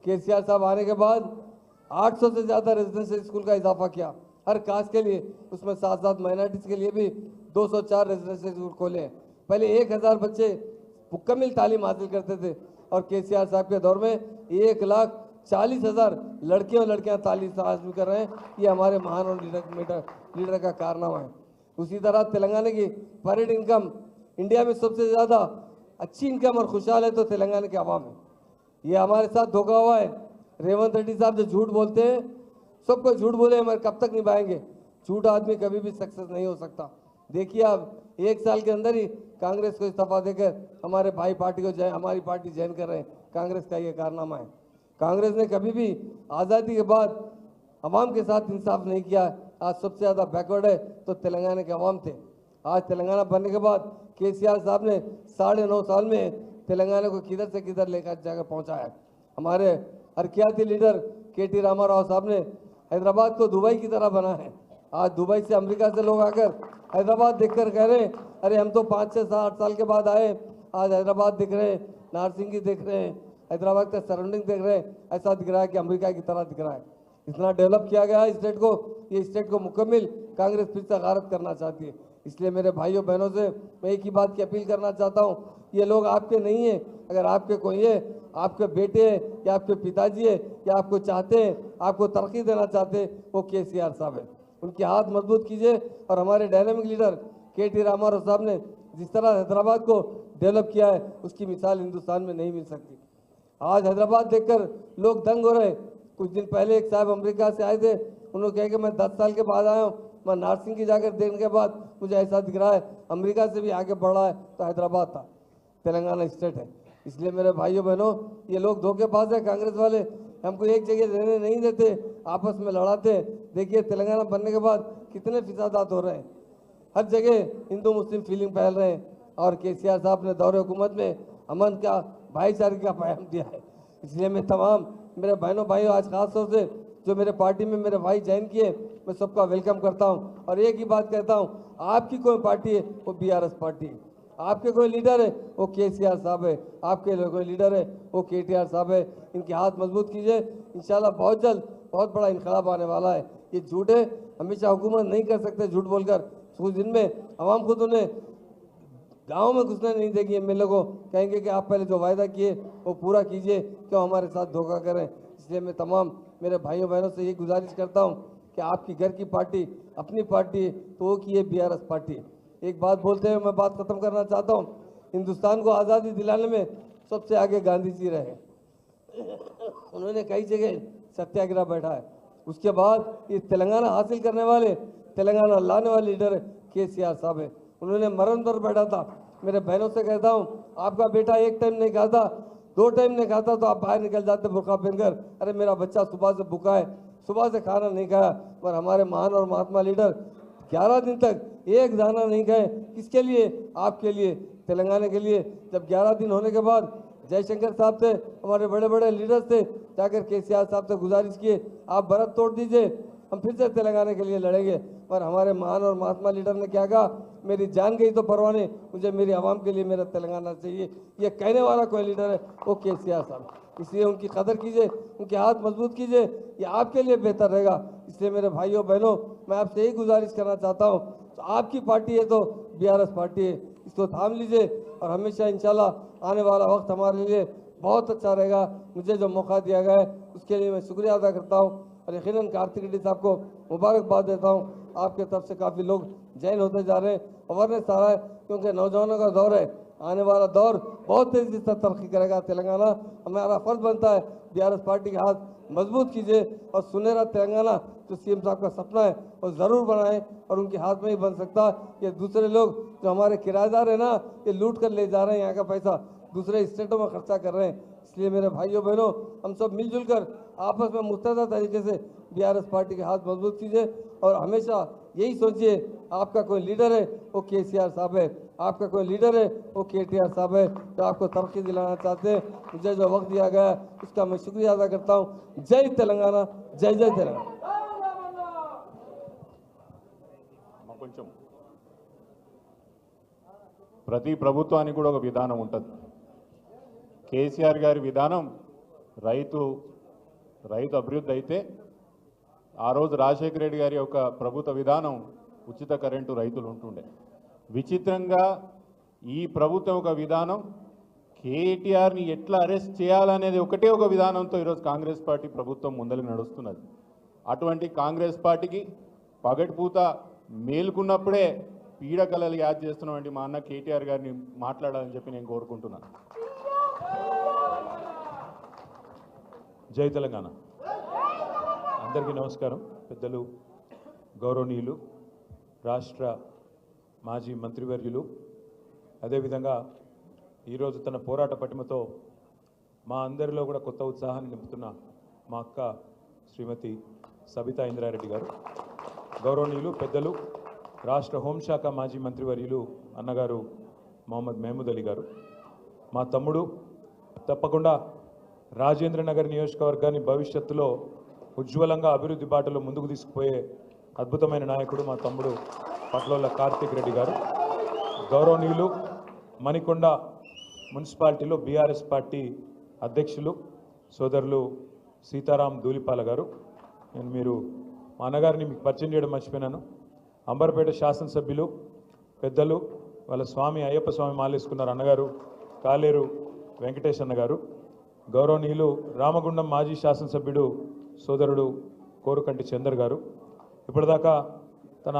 केसीआर साहब आने के बाद 800 से ज़्यादा रेजिडेंशियल स्कूल का इजाफा किया हर कास्ट के लिए, उसमें साथ साथ माइनॉरिटीज़ के लिए भी 204 रेजिडेंशियल स्कूल खोले हैं। पहले 1000 बच्चे मुकम्मल तालीम हासिल करते थे, और केसीआर साहब के दौर में 1,40,000 लड़के और लड़कियां तालीम हासिल कर रहे हैं। ये हमारे महान और लीडर का कारनामा है। उसी तरह तेलंगाना की पर हेड इनकम इंडिया में सबसे ज़्यादा अच्छी इनकम और खुशहाल है तो तेलंगाना के अवाम है। ये हमारे साथ धोखा हुआ है। रेवंत रेड्डी साहब जो झूठ बोलते हैं, सबको झूठ बोले मगर कब तक निभाएंगे? झूठ आदमी कभी भी सक्सेस नहीं हो सकता। देखिए आप 1 साल के अंदर ही कांग्रेस को इस्तीफा देकर हमारे भाई पार्टी को हमारी पार्टी ज्वाइन कर रहे हैं। कांग्रेस का ये कारनामा है। कांग्रेस ने कभी भी आज़ादी के बाद अवाम के साथ इंसाफ नहीं किया। आज सबसे ज़्यादा बैकवर्ड है तो तेलंगाना के अवाम थे। आज तेलंगाना बनने के बाद केसीआर साहब ने 9.5 साल में तेलंगाना को किधर से किधर लेकर जाकर पहुँचाया। हमारे हरकियाती लीडर केटी रामाराव साहब ने हैदराबाद को दुबई की तरह बना है। आज दुबई से अमेरिका से लोग आकर हैदराबाद देखकर कह रहे हैं, अरे हम तो 5 से 8 साल के बाद आए, आज हैदराबाद दिख रहे हैं, नारसिंगी देख रहे हैं, हैदराबाद का सराउंडिंग देख रहे हैं, ऐसा दिख रहा है कि अमेरिका की तरह दिख रहा है। इतना डेवलप किया गया है स्टेट को, ये स्टेट को मुकम्मल कांग्रेस फिर से गारत करना चाहती है। इसलिए मेरे भाइयों बहनों से मैं एक ही बात की अपील करना चाहता हूँ, ये लोग आपके नहीं हैं। अगर आपके कोई है, आपके बेटे हैं या आपके पिताजी है या आपको चाहते हैं, आपको तरक्की देना चाहते हैं, वो केसीआर साहब है। उनके हाथ मजबूत कीजिए। और हमारे डायनामिक लीडर केटी रामाराव साहब ने जिस तरह हैदराबाद को डेवलप किया है उसकी मिसाल हिंदुस्तान में नहीं मिल सकती। आज हैदराबाद देखकर लोग दंग हो रहे। कुछ दिन पहले एक साहब अमेरिका से आए थे, उन्होंने कहा कि मैं 10 साल के बाद आया हूँ, मैं नार्सिंग की जाकर देखने के बाद मुझे ऐसा दिख रहा है अमेरिका से भी आगे बढ़ रहा है। तो हैदराबाद था, तेलंगाना स्टेट है। इसलिए मेरे भाइयों बहनों, ये लोग धोखेबाज है कांग्रेस वाले, हमको एक जगह रहने नहीं देते, आपस में लड़ाते हैं। देखिए तेलंगाना बनने के बाद कितने फिसादात हो रहे हैं, हर जगह हिंदू मुस्लिम फीलिंग फैल रहे हैं। और केसीआर साहब ने दौरे हुकूमत में अमन का, भाईचारे का पैगाम दिया है। इसलिए मैं तमाम मेरे बहनों भाइयों, आज खास तौर से जो मेरे पार्टी में मेरे भाई ज्वाइन किए, मैं सबका वेलकम करता हूं। और एक ही बात कहता हूं, आपकी कोई पार्टी है वो बीआरएस पार्टी है, आपके कोई लीडर है वो केसीआर साहब है, आपके कोई लीडर है वो केटीआर साहब है। इनके हाथ मजबूत कीजिए, इंशाल्लाह बहुत जल्द बहुत बड़ा इनकलाब आने वाला है। ये झूठ है, हमेशा हुकूमत नहीं कर सकते झूठ बोलकर। कुछ दिन में आवाम खुद उन्हें गाँव में घुसने नहीं देगी। एमएलए को कहेंगे कि आप पहले जो वायदा किए वो पूरा कीजिए, क्यों हमारे साथ धोखा करें। इसलिए मैं तमाम मेरे भाइयों बहनों से ये गुजारिश करता हूँ कि आपकी घर की पार्टी अपनी पार्टी है तो वो की है बीआरएस पार्टी। एक बात बोलते हुए मैं बात खत्म करना चाहता हूँ, हिंदुस्तान को आज़ादी दिलाने में सबसे आगे गांधी जी रहे। उन्होंने कई जगह सत्याग्रह बैठा है। उसके बाद ये तेलंगाना हासिल करने वाले, तेलंगाना लाने वाले लीडर केसीआर साहब है। उन्होंने मरण पर बैठा था। मेरे बहनों से कहता हूँ, आपका बेटा 1 टाइम नहीं खाता, 2 टाइम नहीं खाता तो आप बाहर निकल जाते बुर्का पहनकर, अरे मेरा बच्चा सुबह से भूखा है, सुबह से खाना नहीं खाया। पर हमारे महान और महात्मा लीडर 11 दिन तक एक दाना नहीं खाए। किसके लिए? आपके लिए, तेलंगाना के लिए। जब 11 दिन होने के बाद जयशंकर साहब थे, हमारे बड़े बड़े लीडर्स थे, जाकर केसीआर साहब से गुजारिश किए, आप व्रत तोड़ दीजिए, हम फिर से तेलंगाना के लिए लड़ेंगे। पर हमारे महान और महात्मा लीडर ने क्या कहा, मेरी जान गई तो परवाह नहीं, मुझे मेरी आवाम के लिए मेरा तेलंगाना चाहिए। ये कहने वाला कोई लीडर है वो केसीआर साहब। इसलिए उनकी कदर कीजिए, उनके हाथ मजबूत कीजिए, ये आपके लिए बेहतर रहेगा। इसलिए मेरे भाइयों बहनों, मैं आपसे यही गुजारिश करना चाहता हूँ, तो आपकी पार्टी है तो बीआरएस पार्टी है, इसको थाम लीजिए और हमेशा इंशाल्लाह आने वाला वक्त हमारे लिए बहुत अच्छा रहेगा। मुझे जो मौका दिया गया है उसके लिए मैं शुक्रिया अदा करता हूँ और यकीनन कार्तिक रेड्डी साहब को मुबारकबाद देता हूँ। आपके तरफ से काफ़ी लोग जैन होते जा रहे हैं, अवेयरनेस आ रहा है, क्योंकि नौजवानों का दौर है, आने वाला दौर बहुत तेज़ी से तरक्की करेगा तेलंगाना। हमारा फर्ज बनता है बीआरएस पार्टी के हाथ मजबूत कीजिए और सुनहरा तेलंगाना जो सीएम साहब का सपना है वो ज़रूर बनाएं, और उनके हाथ में ही बन सकता है। ये दूसरे लोग जो हमारे किराएदार हैं ना, ये लूट कर ले जा रहे हैं यहाँ का पैसा, दूसरे स्टेटों में खर्चा कर रहे हैं। इसलिए मेरे भाइयों बहनों, हम सब मिलजुल कर आपस में मुस्तैदा तरीके से बीआरएस पार्टी के हाथ मजबूत कीजिए और हमेशा यही सोचिए, आपका कोई लीडर है वो केसीआर साहब है, आपका कोई लीडर है वो केटीआर साहब है, जो आपको तरक्की दिलाना चाहते हैं। मुझे जो वक्त दिया गया है उसका मैं शुक्रिया अदा करता हूँ। जय तेलंगाना, जय जय तेलंगाना। కొంచెం ప్రతి ప్రభుత్వానికి కూడా ఒక విధానం ఉంటుంది. కేసీఆర్ గారి విధానం రైతు అభివృద్ధి అయితే, ఆ రోజు రాజశేఖర రెడ్డి గారి యొక్క ప్రభుత్వ విధానం ఉచిత కరెంటు రైతులు ఉంటుండే. విచిత్రంగా ఈ ప్రభుత్వం ఒక విధానం కేటీఆర్ని ఎట్లా అరెస్ట్ చేయాలనేది ఒకటే ఒక విధానంతో ఈరోజు కాంగ్రెస్ పార్టీ ప్రభుత్వం ముందరికి నడుస్తున్నది. అటువంటి కాంగ్రెస్ పార్టీకి పగటిపూత మేలుకున్నప్పుడే పీడకలలు యాద్ చేస్తున్నటువంటి మా అన్న కేటీఆర్ గారిని మాట్లాడాలని చెప్పి నేను కోరుకుంటున్నాను. జై తెలంగాణ. అందరికీ నమస్కారం. పెద్దలు, గౌరవనీయులు, రాష్ట్ర మాజీ మంత్రివర్యులు, అదేవిధంగా ఈరోజు తన పోరాట పటిమతో మా అందరిలో కూడా కొత్త ఉత్సాహాన్ని నింపుతున్న మా అక్క శ్రీమతి సబితా ఇంద్రారెడ్డి గారు, గౌరవనీయులు పెద్దలు రాష్ట్ర హోంశాఖ మాజీ మంత్రివర్యులు అన్నగారు మొహమ్మద్ మహమూద్ అలీ గారు, మా తమ్ముడు తప్పకుండా రాజేంద్రనగర్ నియోజకవర్గాన్ని భవిష్యత్తులో ఉజ్వలంగా అభివృద్ధి బాటలో ముందుకు తీసుకుపోయే అద్భుతమైన నాయకుడు మా తమ్ముడు పట్లోల కార్తిక్ రెడ్డి గారు, గౌరవనీయులు మణికొండ మున్సిపాలిటీలో బీఆర్ఎస్ పార్టీ అధ్యక్షులు సోదరులు సీతారాం ధూళిపాల గారు. మీరు మా అన్నగారిని మీకు పరిచయం చేయడం మర్చిపోయినాను. అంబర్పేట శాసనసభ్యులు పెద్దలు, వాళ్ళ స్వామి అయ్యప్ప స్వామి మాలేసుకున్నారు అన్నగారు కాలేరు వెంకటేష్ అన్నగారు, గౌరవనీయులు రామగుండం మాజీ శాసనసభ్యుడు సోదరుడు కోరుకంటి చందర్ గారు, ఇప్పటిదాకా తన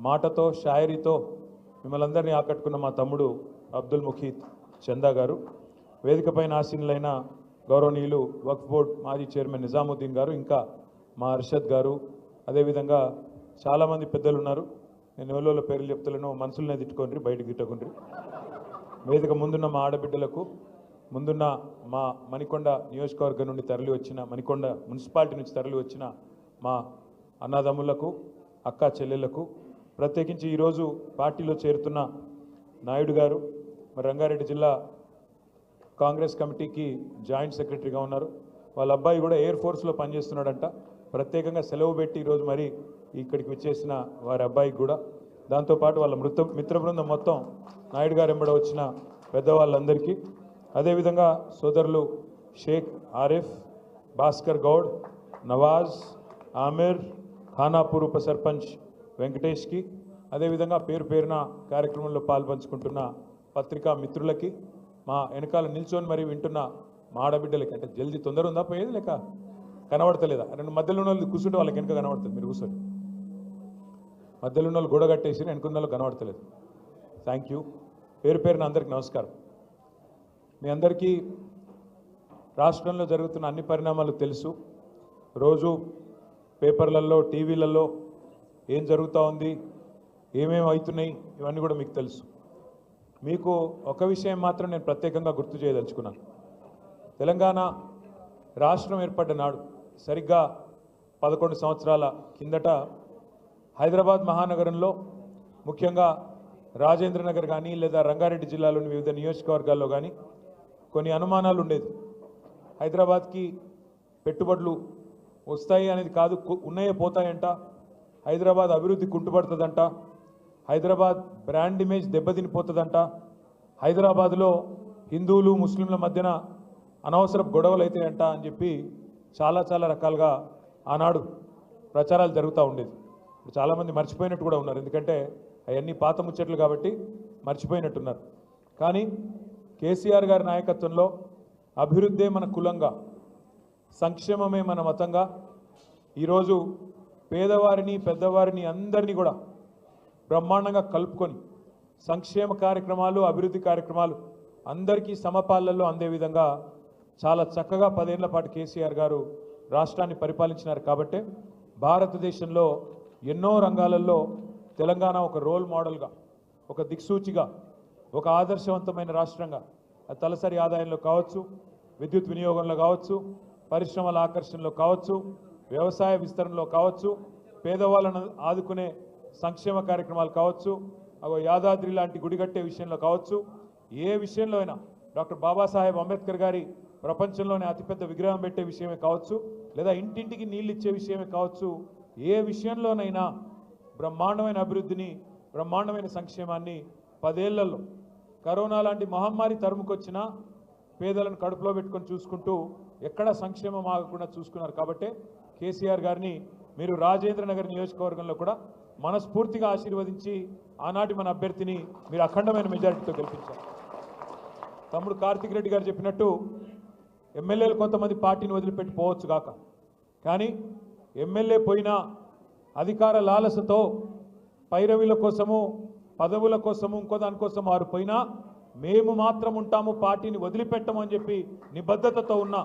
మాటతో షాయరీతో మిమ్మల్ని అందరినీ ఆకట్టుకున్న మా తమ్ముడు అబ్దుల్ ముఖీద్ చందా గారు, వేదికపైన ఆసీనులైన గౌరవనీయులు వక్ఫ్ బోర్డ్ మాజీ చైర్మన్ నిజాముద్దీన్ గారు, ఇంకా మా అర్షద్ గారు, అదేవిధంగా చాలామంది పెద్దలు ఉన్నారు. నేను ఎవరిలో పేర్లు చెప్తున్నానో మనసులనే తిట్టుకోండి, బయటకు తిట్టకుండ్రి. వేదిక ముందున్న మా ఆడబిడ్డలకు, ముందున్న మా మణికొండ నియోజకవర్గం నుండి తరలి వచ్చిన, మణికొండ మున్సిపాలిటీ నుంచి తరలి వచ్చిన మా అన్నదమ్ములకు, అక్క చెల్లెళ్లకు, ప్రత్యేకించి ఈరోజు పార్టీలో చేరుతున్న నాయుడు గారు, మరి రంగారెడ్డి జిల్లా కాంగ్రెస్ కమిటీకి జాయింట్ సెక్రటరీగా ఉన్నారు. వాళ్ళ అబ్బాయి కూడా ఎయిర్ ఫోర్స్లో పనిచేస్తున్నాడంట. ప్రత్యేకంగా సెలవు పెట్టి ఈరోజు మరి ఇక్కడికి వచ్చేసిన వారి అబ్బాయికి కూడా, దాంతోపాటు వాళ్ళ మిత్ర బృందం మొత్తం నాయుడు గారు వెంబడ వచ్చిన పెద్దవాళ్ళందరికీ, అదేవిధంగా సోదరులు షేక్ ఆరిఫ్, భాస్కర్ గౌడ్, నవాజ్, ఆమిర్, ఖానాపూర్ ఉప సర్పంచ్ వెంకటేష్కి, అదేవిధంగా పేరు పేరున కార్యక్రమంలో పాల్పంచుకుంటున్న పత్రికా మిత్రులకి, మా వెనకాల నిల్చొని మరి వింటున్న మా ఆడబిడ్డలకి, అంటే జల్దీ తొందర ఉందా పోయేది లేక కనబడతలేదా? రెండు మధ్యలో ఉన్న వాళ్ళు కూర్చుంటే వాళ్ళకి వెనక కనబడుతుంది, మీరు కూర్చోండి. మధ్యలో ఉన్న వాళ్ళు గొడవ కట్టేసి వెనుకున్న వాళ్ళు కనబడతలేదు. Thank you. పేరు పేరున అందరికీ నమస్కారం. మీ అందరికీ రాష్ట్రంలో జరుగుతున్న అన్ని పరిణామాలు తెలుసు. రోజు పేపర్లలో, టీవీలలో ఏం జరుగుతూ ఉంది, ఏమేమి అవుతున్నాయి, ఇవన్నీ కూడా మీకు తెలుసు. మీకు ఒక విషయం మాత్రం నేను ప్రత్యేకంగా గుర్తు చేయదలుచుకున్నాను. తెలంగాణ రాష్ట్రం ఏర్పడ్డ నాడు, సరిగ్గా 11 సంవత్సరాల కిందట, హైదరాబాద్ మహానగరంలో ముఖ్యంగా రాజేంద్రనగర్ కానీ లేదా రంగారెడ్డి జిల్లాలోని వివిధ నియోజకవర్గాల్లో కానీ కొన్ని అనుమానాలు ఉండేది. హైదరాబాద్కి పెట్టుబడులు వస్తాయి అనేది కాదు, ఉన్నాయే పోతాయంట. హైదరాబాద్ అభివృద్ధి కుంటుపడుతుందంట, హైదరాబాద్ బ్రాండ్ ఇమేజ్ దెబ్బతినిపోతుందంట, హైదరాబాద్లో హిందువులు ముస్లింల మధ్యన అనవసరపు గొడవలు అవుతాయంట అని చెప్పి చాలా చాలా రకాలుగా ఆనాడు ప్రచారాలు జరుగుతూ ఉండేది. ఇప్పుడు చాలామంది మర్చిపోయినట్టు కూడా ఉన్నారు, ఎందుకంటే అవన్నీ పాత ముచ్చట్లు కాబట్టి మర్చిపోయినట్టున్నారు. కానీ కేసీఆర్ గారి నాయకత్వంలో అభివృద్ధే మన కులంగా, సంక్షేమమే మన మతంగా ఈరోజు పేదవారిని పెద్దవారిని అందరినీ కూడా బ్రహ్మాండంగా కలుపుకొని సంక్షేమ కార్యక్రమాలు అభివృద్ధి కార్యక్రమాలు అందరికీ సమపాలనలో అందే విధంగా చాలా చక్కగా 10 ఏళ్ల పాటు కేసీఆర్ గారు రాష్ట్రాన్ని పరిపాలించినారు. కాబట్టే భారతదేశంలో ఎన్నో రంగాలలో తెలంగాణ ఒక రోల్ మోడల్గా, ఒక దిక్సూచిగా, ఒక ఆదర్శవంతమైన రాష్ట్రంగా అది తలసరి ఆదాయంలో కావచ్చు, విద్యుత్ వినియోగంలో కావచ్చు, పరిశ్రమల ఆకర్షణలో కావచ్చు, వ్యవసాయ విస్తరణలో కావచ్చు, పేదవాళ్ళను ఆదుకునే సంక్షేమ కార్యక్రమాలు కావచ్చు, యాదాద్రి లాంటి గుడి కట్టే విషయంలో కావచ్చు, ఏ విషయంలో అయినా డాక్టర్ బాబాసాహెబ్ అంబేద్కర్ గారి ప్రపంచంలోనే అతిపెద్ద విగ్రహం పెట్టే విషయమే కావచ్చు, లేదా ఇంటింటికి నీళ్ళు ఇచ్చే విషయమే కావచ్చు, ఏ విషయంలోనైనా బ్రహ్మాండమైన అభివృద్ధిని, బ్రహ్మాండమైన సంక్షేమాన్ని 10 ఏళ్లలో కరోనా లాంటి మహమ్మారి తరుముకొచ్చినా పేదలను కడుపులో పెట్టుకొని చూసుకుంటూ ఎక్కడ సంక్షేమం ఆగకుండా చూసుకున్నారు. కాబట్టే కేసీఆర్ గారిని మీరు రాజేంద్ర నగర్ నియోజకవర్గంలో కూడా మనస్ఫూర్తిగా ఆశీర్వదించి ఆనాటి మన అభ్యర్థిని మీరు అఖండమైన మెజారిటీతో గెలిపించారు. తమ్ముడు కార్తిక్ రెడ్డి గారు చెప్పినట్టు ఎమ్మెల్యేలు కొంతమంది పార్టీని వదిలిపెట్టి పోవచ్చు కాక, కానీ ఎమ్మెల్యే పోయినా అధికార లాలసతో పైరవీల కోసము పదవుల కోసము ఇంకో దానికోసం వారు పోయినా మేము మాత్రం ఉంటాము, పార్టీని వదిలిపెట్టము అని చెప్పి నిబద్ధతతో ఉన్న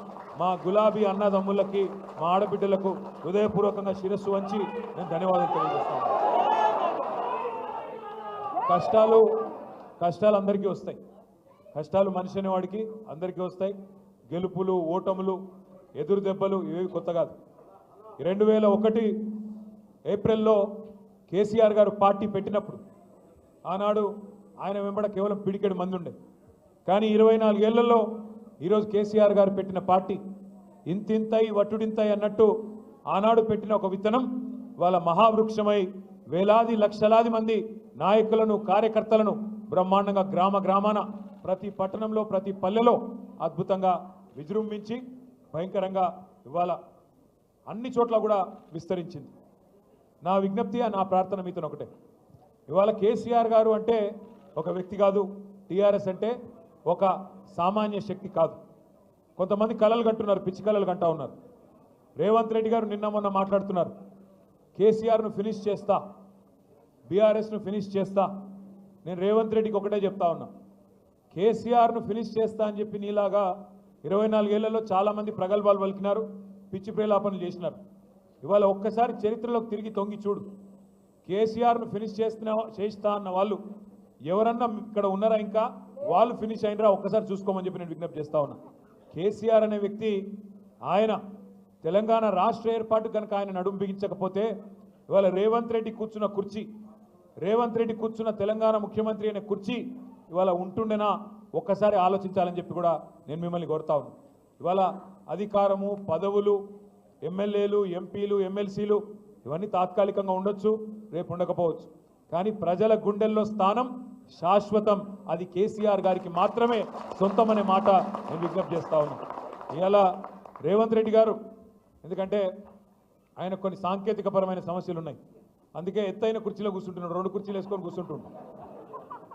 మా గులాబీ అన్నదమ్ములకి, మా ఆడబిడ్డలకు హృదయపూర్వకంగా శిరస్సు వంచి నేను ధన్యవాదాలు తెలియజేస్తాను. కష్టాలు అందరికీ వస్తాయి, కష్టాలు మనిషి అనేవాడికి అందరికీ వస్తాయి. గెలుపులు ఓటములు ఎదురు దెబ్బలు ఇవి కొత్త కాదు. 2001 ఏప్రిల్లో కేసీఆర్ గారు పార్టీ పెట్టినప్పుడు ఆనాడు ఆయన వెంబడ కేవలం పిడికెడు మంది ఉండే, కానీ 24 ఏళ్లలో ఈరోజు కేసీఆర్ గారు పెట్టిన పార్టీ ఇంతింతై వట్టుడింతై అన్నట్టు ఆనాడు పెట్టిన ఒక విత్తనం వాళ్ళ మహావృక్షమై వేలాది లక్షలాది మంది నాయకులను కార్యకర్తలను బ్రహ్మాండంగా గ్రామ గ్రామాన ప్రతి పట్టణంలో ప్రతి పల్లెలో అద్భుతంగా విజృంభించి భయంకరంగా ఇవాళ అన్ని చోట్ల కూడా విస్తరించింది. నా విజ్ఞప్తి నా ప్రార్థన మీతో ఒకటే, ఇవాళ కేసీఆర్ గారు అంటే ఒక వ్యక్తి కాదు, టీఆర్ఎస్ అంటే ఒక సామాన్య శక్తి కాదు. కొంతమంది కలలు కంటున్నారు, పిచ్చి కలలు కంటా ఉన్నారు. రేవంత్ రెడ్డి గారు నిన్న మొన్న మాట్లాడుతున్నారు, కేసీఆర్ను ఫినిష్ చేస్తా, బీఆర్ఎస్ను ఫినిష్ చేస్తా. నేను రేవంత్ రెడ్డికి ఒకటే చెప్తా ఉన్నా, కేసీఆర్ను ఫినిష్ చేస్తా అని చెప్పి నీలాగా 24 ఏళ్లలో చాలామంది ప్రగల్భాలు పలికినారు, పిచ్చి ప్రేలాపనలు చేసినారు. ఇవాళ ఒక్కసారి చరిత్రలోకి తిరిగి తొంగి చూడు, కేసీఆర్ను ఫినిష్ చేస్తా అన్న వాళ్ళు ఎవరన్నా ఇక్కడ ఉన్నారా, ఇంకా వాళ్ళు ఫినిష్ అయినరా ఒక్కసారి చూసుకోమని చెప్పి నేను విజ్ఞప్తి చేస్తా ఉన్నా. కేసీఆర్ అనే వ్యక్తి ఆయన తెలంగాణ రాష్ట్ర ఏర్పాటు కనుక ఆయన నడుం బిగించకపోతే ఇవాళ రేవంత్ రెడ్డి కూర్చున్న కుర్చీ, రేవంత్ రెడ్డి కూర్చున్న తెలంగాణ ముఖ్యమంత్రి అనే కుర్చీ ఇవాళ ఉంటుండేనా ఒక్కసారి ఆలోచించాలని చెప్పి కూడా నేను మిమ్మల్ని కోరుతా ఉన్నాను. ఇవాళ అధికారము పదవులు ఎమ్మెల్యేలు ఎంపీలు ఎమ్మెల్సీలు ఇవన్నీ తాత్కాలికంగా ఉండొచ్చు, రేపు ఉండకపోవచ్చు, కానీ ప్రజల గుండెల్లో స్థానం శాశ్వతం, అది కేసీఆర్ గారికి మాత్రమే సొంతమనే మాట నేను విజ్ఞప్తి చేస్తా ఉన్నాను. ఇవాళ రేవంత్ రెడ్డి గారు ఎందుకంటే ఆయన కొన్ని సాంకేతికపరమైన సమస్యలు ఉన్నాయి, అందుకే ఎత్తైన కుర్చీలో కూర్చుంటున్నాడు, 2 కుర్చీలు వేసుకొని కూర్చుంటున్నాడు.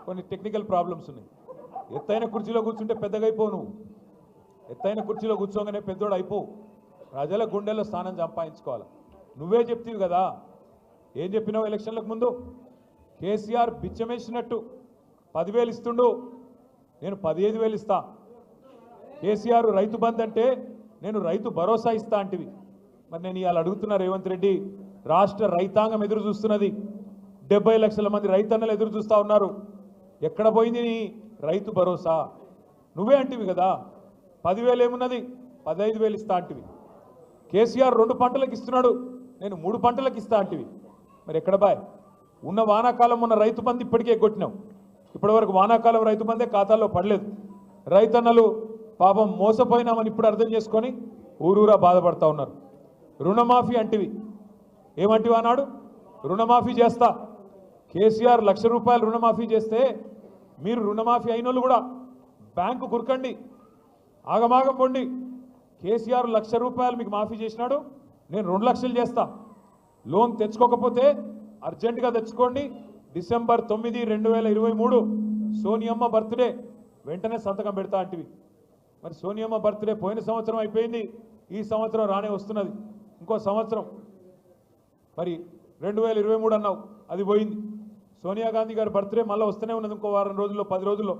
కొన్ని టెక్నికల్ ప్రాబ్లమ్స్ ఉన్నాయి. ఎత్తైన కుర్చీలో కూర్చుంటే పెద్దగా అయిపోవు, నువ్వు ఎత్తైన కుర్చీలో కూర్చోగానే పెద్దోడు అయిపోవు, ప్రజల గుండెల్లో స్థానం సంపాదించుకోవాలి. నువ్వే చెప్తీవి కదా, ఏం చెప్పినావు ఎలక్షన్లకు ముందు, కేసీఆర్ బిచ్చమేసినట్టు 10,000 ఇస్తుండు, నేను 15,000 ఇస్తా. కేసీఆర్ రైతు బంధు అంటే నేను రైతు భరోసా ఇస్తా అంటివి. మరి నేను ఇవాళ అడుగుతున్నా రేవంత్ రెడ్డి, రాష్ట్ర రైతాంగం ఎదురు చూస్తున్నది, 70 లక్షల మంది రైతన్నలు ఎదురు చూస్తూ ఉన్నారు. ఎక్కడ పోయింది నీ రైతు భరోసా? నువ్వే అంటివి కదా 10,000 ఏమున్నది, 15,000 ఇస్తా అంటివి. కేసీఆర్ 2 పంటలకు ఇస్తున్నాడు, నేను 3 పంటలకు ఇస్తా అంటివి. మరి ఎక్కడ బాయ్? ఉన్న వానాకాలం ఉన్న రైతు బంధు ఇప్పటికే కొట్టినావు, ఇప్పటివరకు వానాకాలం రైతు బంధే ఖాతాల్లో పడలేదు. రైతన్నలు పాపం మోసపోయినామని ఇప్పుడు అర్థం చేసుకొని ఊరూరా బాధపడతా ఉన్నారు. రుణమాఫీ అంటివి, ఏమంటివి అన్నాడు, రుణమాఫీ చేస్తా. కేసీఆర్ 1,00,000 రూపాయలు రుణమాఫీ చేస్తే మీరు రుణమాఫీ అయిన వాళ్ళు కూడా బ్యాంకు కురకండి, ఆగమాగం పొండి. కేసీఆర్ 1,00,000 రూపాయలు మీకు మాఫీ చేసినాడు, నేను 2 లక్షలు చేస్తా. లోన్ తెచ్చుకోకపోతే అర్జెంటుగా తెచ్చుకోండి. డిసెంబర్ 9, 2023 సోనియమ్మ బర్త్డే, వెంటనే సంతకం పెడతా అంటివి. మరి సోనియమ్మ బర్త్డే పోయిన సంవత్సరం అయిపోయింది, ఈ సంవత్సరం రానే వస్తున్నది, ఇంకో సంవత్సరం. మరి 2023 అన్నావు, అది పోయింది. సోనియా గాంధీ గారి బర్త్డే మళ్ళీ వస్తూనే ఉన్నది, ఇంకో వారం రోజుల్లో 10 రోజుల్లో.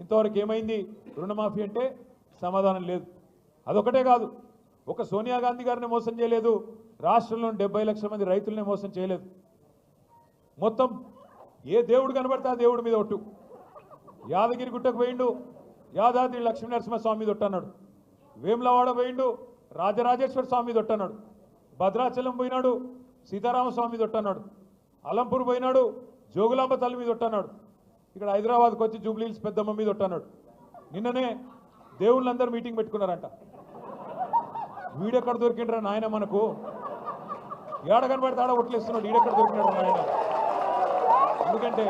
ఇంతవరకు ఏమైంది రుణమాఫీ అంటే సమాధానం లేదు. అదొకటే కాదు, ఒక సోనియా గాంధీ గారిని మోసం చేయలేదు, రాష్ట్రంలో 70 లక్షల మంది రైతులనే మోసం చేయలేదు. మొత్తం ఏ దేవుడు కనబడతా దేవుడి మీద ఒట్టు. యాదగిరి గుట్టకు పోయిండు, యాదాద్రి లక్ష్మీ నరసింహస్వామి మీద ఒట్టన్నాడు. వేములవాడ పోయిండు, రాజరాజేశ్వర స్వామి మీద ఒట్టన్నాడు. భద్రాచలం పోయినాడు, సీతారామస్వామి మీద ఒట్టన్నాడు. అలంపూర్ పోయినాడు, జోగులాంబ తల్లి మీద ఒట్టన్నాడు. ఇక్కడ హైదరాబాద్కి వచ్చి జూబ్లీహిల్స్ పెద్దమ్మ మీద ఒట్టన్నాడు. నిన్ననే దేవుళ్ళందరూ మీటింగ్ పెట్టుకున్నారంట. వీడెక్కడ దొరికిండ్రా నాయన, మనకు ఏడ కనబడితే ఆడ ఒట్లేస్తున్నాడు, వీడెక్కడ దొరికినాడు నాయన. ఎందుకంటే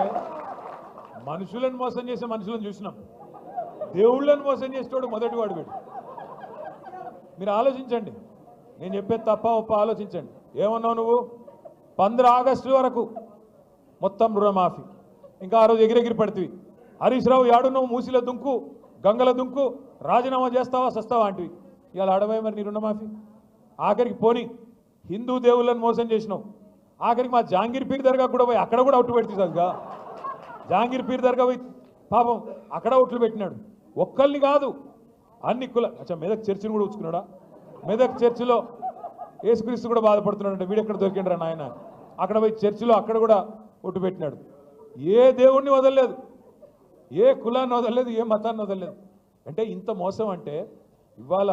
మనుషులను మోసం చేసే మనుషులను చూసినాం, దేవుళ్ళని మోసం చేసేవాడు మొదటివాడు వీడు. మీరు ఆలోచించండి, నేను చెప్పేది తప్ప ఒప్ప ఆలోచించండి. ఏమన్నావు నువ్వు? 15 ఆగస్టు వరకు మొత్తం రుణమాఫీ. ఇంకా ఆ రోజు ఎగిరెగిరి పడుతుంది. హరీష్ రావు యాడు నువ్వు మూసిలో దుంకు, గంగల దుంకు, రాజీనామా చేస్తావా సస్తావా అంటివి. ఇవాళ ఆడవే మరి నీ రుణమాఫీ. ఆఖరికి పోని హిందూ దేవుళ్ళని మోసం చేసినావు. ఆఖరికి మా జాంగీర్ పీర్ దర్గా కూడా పోయి అక్కడ కూడా ఒట్టు పెడుతుంది సరిగా. జాంగీర్ పీర్ దర్గా పోయి పాపం అక్కడ ఒట్లు పెట్టినాడు. ఒక్కరిని కాదు, అన్ని కుల. అచ్చా, మెదక్ చర్చిని కూడా ఉంచుకున్నాడా? మెదక్ చర్చిలో యేసుక్రీస్తు కూడా బాధపడుతున్నాడు అంటే వీడెక్కడ దొరికిండ్రా నాయన. అక్కడ పోయి చర్చిలో అక్కడ కూడా ఒట్టు పెట్టినాడు. ఏ దేవుణ్ణి వదలలేదు, ఏ కులాన్ని వదలలేదు, ఏ మతాన్ని వదలలేదు. అంటే ఇంత మోసం అంటే ఇవాళ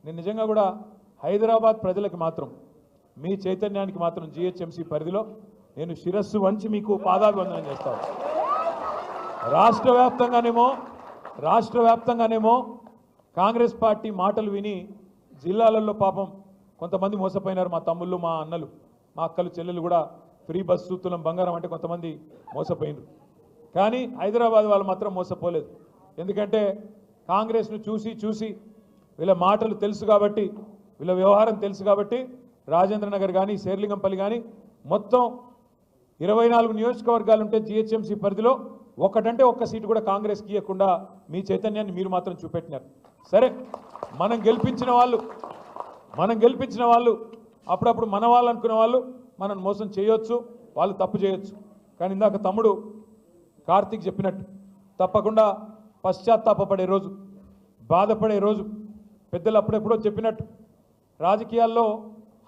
నేను నిజంగా కూడా హైదరాబాద్ ప్రజలకి మాత్రం, మీ చైతన్యానికి మాత్రం జిహెచ్ఎంసీ పరిధిలో నేను శిరస్సు వంచి మీకు పాదాభివందనం చేస్తాను. రాష్ట్ర వ్యాప్తంగానేమో కాంగ్రెస్ పార్టీ మాటలు విని జిల్లాలలో పాపం కొంతమంది మోసపోయినారు. మా తమ్ముళ్ళు, మా అన్నలు, మా అక్కలు, చెల్లెలు కూడా ఫ్రీ బస్సు, తులం బంగారం అంటే కొంతమంది మోసపోయినారు. కానీ హైదరాబాద్ వాళ్ళు మాత్రం మోసపోలేదు. ఎందుకంటే కాంగ్రెస్ను చూసి వీళ్ళ మాటలు తెలుసు కాబట్టి, వీళ్ళ వ్యవహారం తెలుసు కాబట్టి రాజేంద్ర నగర్ కానీ, శేర్లింగంపల్లి కానీ మొత్తం 24 నియోజకవర్గాలు ఉంటే జిహెచ్ఎంసీ పరిధిలో ఒక్కటంటే ఒక్క సీటు కూడా కాంగ్రెస్కి ఇవ్వకుండా మీ చైతన్యాన్ని మీరు మాత్రం చూపెట్టినారు. సరే, మనం గెలిపించిన వాళ్ళు అప్పుడప్పుడు మన వాళ్ళు అనుకునే వాళ్ళు మనం మోసం చేయొచ్చు, వాళ్ళు తప్పు చేయొచ్చు. కానీ ఇందాక తమ్ముడు కార్తీక్ చెప్పినట్టు తప్పకుండా పశ్చాత్తాపపడే రోజు, బాధపడే రోజు. పెద్దలు అప్పుడెప్పుడో చెప్పినట్టు రాజకీయాల్లో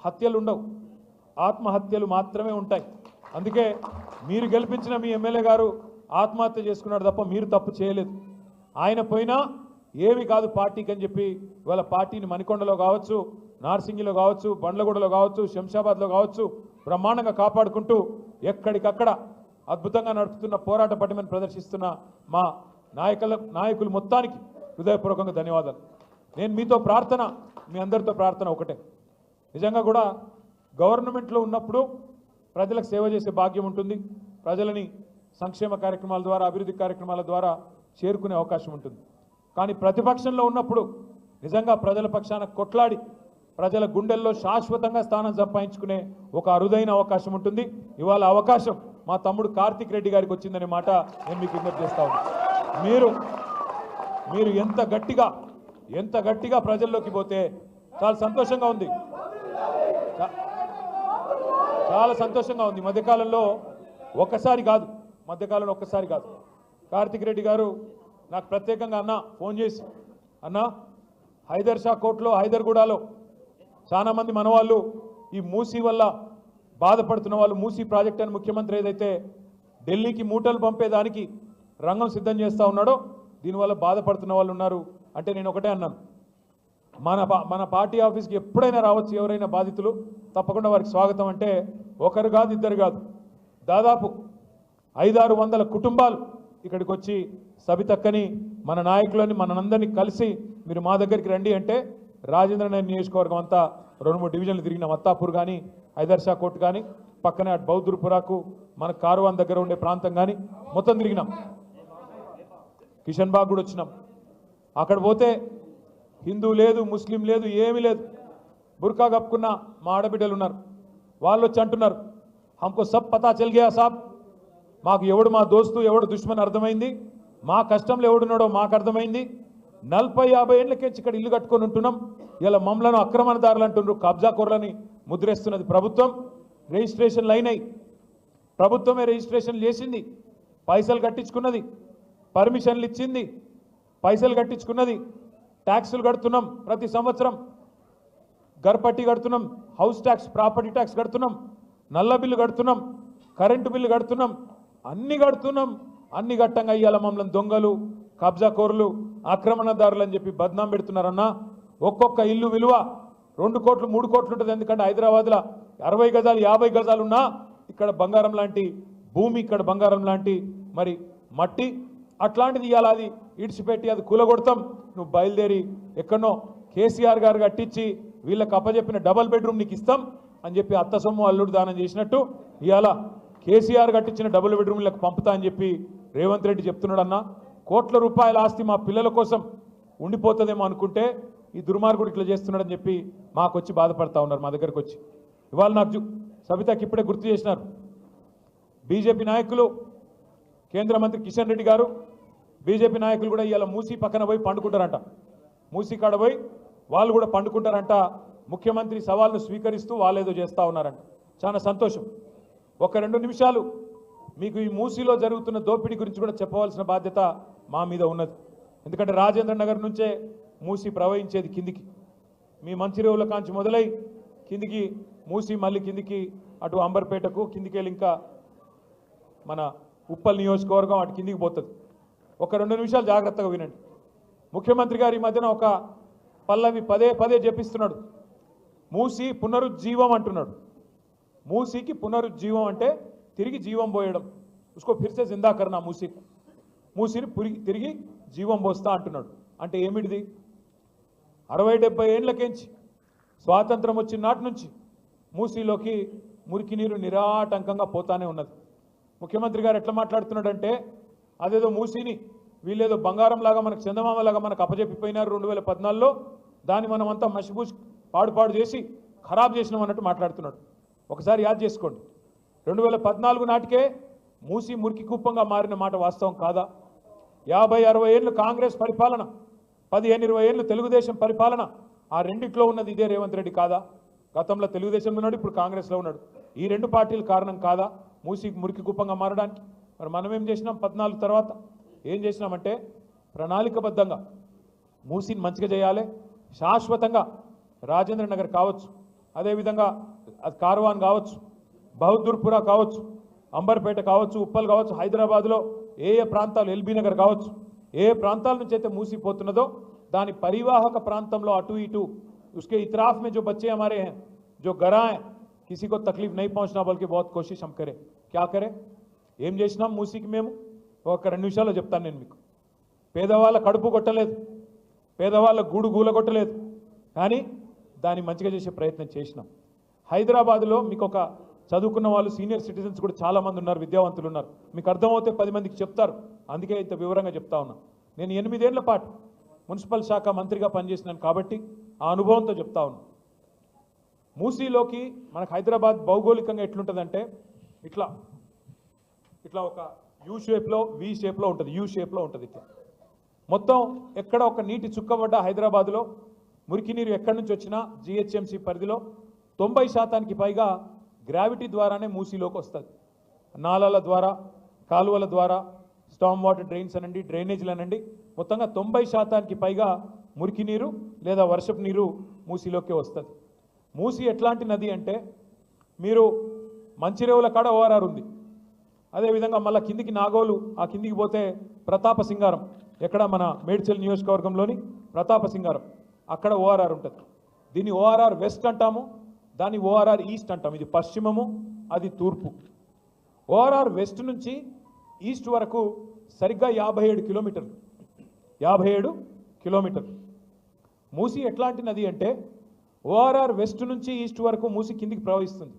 హత్యలు ఉండవు, ఆత్మహత్యలు మాత్రమే ఉంటాయి. అందుకే మీరు గెలిపించిన మీ ఎమ్మెల్యే గారు ఆత్మహత్య చేసుకున్నాడు తప్ప మీరు తప్పు చేయలేదు. ఆయన పోయినా ఏమి కాదు పార్టీకి అని చెప్పి ఇవాళ పార్టీని మణికొండలో కావచ్చు, నార్సింగిలో కావచ్చు, బండ్లగూడలో కావచ్చు, శంషాబాద్లో కావచ్చు బ్రహ్మాండంగా కాపాడుకుంటూ ఎక్కడికక్కడ అద్భుతంగా నడుపుతున్న పోరాట పటిమని ప్రదర్శిస్తున్న మా నాయకులు మొత్తానికి హృదయపూర్వకంగా ధన్యవాదాలు. నేను మీతో ప్రార్థన, మీ అందరితో ప్రార్థన ఒకటే. నిజంగా కూడా గవర్నమెంట్లో ఉన్నప్పుడు ప్రజలకు సేవ చేసే భాగ్యం ఉంటుంది. ప్రజలని సంక్షేమ కార్యక్రమాల ద్వారా, అభివృద్ధి కార్యక్రమాల ద్వారా చేరుకునే అవకాశం ఉంటుంది. కానీ ప్రతిపక్షంలో ఉన్నప్పుడు నిజంగా ప్రజల పక్షాన కొట్లాడి ప్రజల గుండెల్లో శాశ్వతంగా స్థానం సంపాదించుకునే ఒక అరుదైన అవకాశం ఉంటుంది. ఇవాళ అవకాశం మా తమ్ముడు కార్తీక్ రెడ్డి గారికి వచ్చిందనే మాట నేను మీకు విజ్ఞప్తి చేస్తా ఉన్నాను. మీరు ఎంత గట్టిగా ప్రజల్లోకి పోతే చాలా సంతోషంగా ఉంది, చాలా సంతోషంగా ఉంది. మధ్యకాలంలో ఒక్కసారి కాదు కార్తీక్ రెడ్డి గారు నాకు ప్రత్యేకంగా ఫోన్ చేసి హైదర్ షా కోర్టులో, హైదర్గూడలో చాలామంది మనవాళ్ళు ఈ మూసీ వల్ల బాధపడుతున్న వాళ్ళు, మూసీ ప్రాజెక్ట్ అని ముఖ్యమంత్రి ఏదైతే ఢిల్లీకి మూటలు పంపేదానికి రంగం సిద్ధం చేస్తూ ఉన్నాడో దీనివల్ల బాధపడుతున్న వాళ్ళు ఉన్నారు. అంటే నేను ఒకటే అన్నాను, మన పార్టీ ఆఫీస్కి ఎప్పుడైనా రావచ్చు ఎవరైనా బాధితులు, తప్పకుండా వారికి స్వాగతం. అంటే ఒకరు కాదు, ఇద్దరు కాదు, దాదాపు 500-600 కుటుంబాలు ఇక్కడికి వచ్చి సబితక్కని, మన నాయకులని, మనందరినీ కలిసి మీరు మా దగ్గరికి రండి అంటే రాజేంద్ర నగర్ నియోజకవర్గం అంతా 2-3 డివిజన్లు తిరిగిన మత్తాపూర్ కానీ, హైదర్ షా కోర్టు కానీ, పక్కనే అటు బౌద్ధపురాకు మన కారువాన్ దగ్గర ఉండే ప్రాంతం కానీ మొత్తం తిరిగినాం. కిషన్ బాగ్ కూడా వచ్చినాం. అక్కడ పోతే హిందూ లేదు, ముస్లిం లేదు, ఏమీ లేదు. బుర్కా కప్పుకున్న మా ఆడబిడ్డలు ఉన్నారు. వాళ్ళు వచ్చి అంటున్నారు, హమ్కో సబ్ పతా చల్ గయా సాబ్, మాకు ఎవడు మా దోస్తు ఎవడు దుష్మన్ అర్థమైంది, మా కష్టంలో ఎవడున్నాడో మాకు అర్థమైంది. 40-50 ఏళ్ళకేంచి ఇక్కడ ఇల్లు కట్టుకొని ఉంటున్నాం. ఇలా మమ్మలను అక్రమణదారులు అంటున్నారు, కబ్జాకోర్లని ముద్రేస్తున్నది ప్రభుత్వం. రిజిస్ట్రేషన్లు అయినాయి, ప్రభుత్వమే రిజిస్ట్రేషన్ చేసింది, పైసలు కట్టించుకున్నది, పర్మిషన్లు ఇచ్చింది, పైసలు కట్టించుకున్నది, ట్యాక్సులు కడుతున్నాం ప్రతి సంవత్సరం, గర్పట్టి కడుతున్నాం, హౌస్ ట్యాక్స్, ప్రాపర్టీ ట్యాక్స్ కడుతున్నాం, నల్ల బిల్లు కడుతున్నాం, కరెంటు బిల్లు కడుతున్నాం, అన్ని కడుతున్నాం. అన్ని గట్టంగా ఇయ్యాల మమ్మల్ని దొంగలు, కబ్జాకోరులు, ఆక్రమణదారులు అని చెప్పి బద్నాం పెడుతున్నారన్నా. ఒక్కొక్క ఇల్లు విలువ 2 కోట్లు 3 కోట్లు ఉంటుంది. ఎందుకంటే హైదరాబాద్లో 60 గజాలు 50 గజాలు ఉన్నా ఇక్కడ బంగారం లాంటి భూమి, ఇక్కడ బంగారం లాంటి మరి మట్టి, అట్లాంటిది ఇవాళ అది ఇడిచిపెట్టి అది కూలగొడతాం. నువ్వు బయలుదేరి ఎక్కడనో కేసీఆర్ గారు కట్టించి వీళ్ళకి అప్పచెప్పిన డబల్ బెడ్రూమ్ నీకు ఇస్తాం అని చెప్పి అత్త సొమ్ము అల్లుడు దానం చేసినట్టు ఇవాళ కేసీఆర్ కట్టించిన డబుల్ బెడ్రూమ్లకు పంపుతా అని చెప్పి రేవంత్ రెడ్డి చెప్తున్నాడు. అన్న, కోట్ల రూపాయల ఆస్తి మా పిల్లల కోసం ఉండిపోతుందేమో అనుకుంటే ఈ దుర్మార్గుడు ఇట్లా చేస్తున్నాడని చెప్పి మాకు వచ్చి బాధపడతా ఉన్నారు. మా దగ్గరకు వచ్చి ఇవాళ నాకు సబితాకి ఇప్పుడే గుర్తు చేసినారు. బీజేపీ నాయకులు, కేంద్ర మంత్రి కిషన్ రెడ్డి గారు, బీజేపీ నాయకులు కూడా ఇవాళ మూసీ పక్కన పోయి పండుకుంటారంట. మూసీ కాడ పోయి వాళ్ళు కూడా పండుకుంటారంట. ముఖ్యమంత్రి సవాల్ను స్వీకరిస్తూ వాళ్ళేదో చేస్తూ ఉన్నారంట. చాలా సంతోషం. ఒక 2 నిమిషాలు మీకు ఈ మూసీలో జరుగుతున్న దోపిడీ గురించి కూడా చెప్పవలసిన బాధ్యత మా మీద ఉన్నది. ఎందుకంటే రాజేంద్ర నగర్ నుంచే మూసీ ప్రవహించేది కిందికి. మీ మంచిరేవుల కాంచి మొదలై కిందికి మూసీ మళ్ళీ కిందికి అటు అంబర్పేటకు కిందికి వెళ్ళి ఇంకా మన ఉప్పల్ నియోజకవర్గం అటు కిందికి పోతుంది. ఒక 2 నిమిషాలు జాగ్రత్తగా వినండి. ముఖ్యమంత్రి గారు ఈ మధ్యన ఒక పల్లవి పదే చెప్పిస్తున్నాడు. మూసీ పునరుజ్జీవం అంటున్నాడు. మూసీకి పునరుజ్జీవం అంటే తిరిగి జీవం పోయడం. ఉస్కో ఫిర్సే జిందా కర్నా మూసీని తిరిగి జీవం పోస్తా అంటున్నాడు. అంటే ఏమిటిది? 60-70 ఏళ్ళకేంచి స్వాతంత్రం వచ్చిన నాటి నుంచి మూసీలోకి మురికి నీరు నిరాటంకంగా పోతానే ఉన్నది. ముఖ్యమంత్రి గారు ఎట్లా మాట్లాడుతున్నాడంటే అదేదో మూసీని వీళ్ళేదో బంగారం లాగా మనకు చందమామలాగా మనకు అప్పజెప్పిపోయినారు 2014లో, దాన్ని మనం అంతా మసిబూసి పాడు చేసి ఖరాబ్ చేసినాం అన్నట్టు మాట్లాడుతున్నాడు. ఒకసారి యాద్ చేసుకోండి, 2014 నాటికే మూసీ మురికి కుప్పంగా మారిన మాట వాస్తవం కాదా? 50-60 ఏళ్ళు కాంగ్రెస్ పరిపాలన, 15-20 ఏళ్ళు తెలుగుదేశం పరిపాలన, ఆ రెండిట్లో ఉన్నది ఇదే రేవంత్ రెడ్డి కాదా? గతంలో తెలుగుదేశంలో ఉన్నాడు, ఇప్పుడు కాంగ్రెస్లో ఉన్నాడు. ఈ 2 పార్టీలు కారణం కాదా మూసీ మురికి కుప్పంగా మారడానికి? మరి మనం ఏం చేసినాం? 14 తర్వాత ఏం చేసినామంటే ప్రణాళికబద్ధంగా మూసీని మంచిగా చేయాలి, శాశ్వతంగా రాజేంద్ర నగర్ కావచ్చు, అదేవిధంగా అది కార్వాన్ కావచ్చు, బహదూర్పురా కావచ్చు, అంబర్పేట కావచ్చు, ఉప్పల్ కావచ్చు, హైదరాబాద్లో ఏ ప్రాంతాలు, ఎల్బీ నగర్ కావచ్చు, ఏ ప్రాంతాల నుంచి అయితే మూసిపోతున్నదో దాని పరివాహక ప్రాంతంలో అటు ఇటు उसके इतराफ में जो बच्चे हमारे हैं जो गरा हैं, किसी को तकलीफ नहीं पहुंचना बल्कि बहुत कोशिश हम करें. क्या करें? ఏం చేసినాం మూసీకి మేము? ఒక 2 నిమిషాల్లో చెప్తాను నేను మీకు. పేదవాళ్ళ కడుపు కొట్టలేదు, పేదవాళ్ళ గూడు గూలగొట్టలేదు, కానీ దాన్ని మంచిగా చేసే ప్రయత్నం చేసినాం. హైదరాబాద్లో మీకు ఒక చదువుకున్న వాళ్ళు సీనియర్ సిటిజన్స్ కూడా చాలామంది ఉన్నారు, విద్యావంతులు ఉన్నారు. మీకు అర్థమవుతే 10 మందికి చెప్తారు, అందుకే ఇంత వివరంగా చెప్తా ఉన్నా. నేను 8 ఏళ్ల పాటు మున్సిపల్ శాఖ మంత్రిగా పనిచేసినాను కాబట్టి ఆ అనుభవంతో చెప్తా ఉన్నా. మూసీలోకి మనకు హైదరాబాద్ భౌగోళికంగా ఎట్లుంటుందంటే ఇట్లా ఇట్లా ఒక యూ షేప్లో, వి షేప్లో ఉంటుంది, యూ షేప్లో ఉంటుంది. ఇట్లా మొత్తం ఎక్కడ ఒక నీటి చుక్కబడ్డ హైదరాబాద్లో మురికి నీరు ఎక్కడి నుంచి వచ్చినా జిహెచ్ఎంసీ పరిధిలో 90% పైగా గ్రావిటీ ద్వారానే మూసీలోకి వస్తుంది. నాలాల ద్వారా, కాలువల ద్వారా, స్టామ్ వాటర్ డ్రైన్స్ అనండి, డ్రైనేజీలు అనండి, మొత్తంగా 90% పైగా మురికి నీరు లేదా వర్షపు నీరు మూసీలోకే వస్తుంది. మూసీ ఎట్లాంటి నది అంటే మీరు మంచిరేవుల కాడ ఓఆర్ఆర్ ఉంది, అదేవిధంగా మళ్ళీ కిందికి నాగోలు, ఆ కిందికి పోతే ప్రతాప సింగారం, ఎక్కడ మన మేడ్చల్ నియోజకవర్గంలోని ప్రతాప సింగారం, అక్కడ ఓఆర్ఆర్ ఉంటుంది. దీన్ని ఓఆర్ఆర్ వెస్ట్ అంటాము, దాన్ని ఓఆర్ఆర్ ఈస్ట్ అంటాము. ఇది పశ్చిమము, అది తూర్పు. ఓఆర్ఆర్ వెస్ట్ నుంచి ఈస్ట్ వరకు సరిగ్గా 57 కిలోమీటర్లు. 57 కిలోమీటర్లు. మూసీ ఎట్లాంటి నది అంటే ఓఆర్ఆర్ వెస్ట్ నుంచి ఈస్ట్ వరకు మూసీ కిందికి ప్రవహిస్తుంది.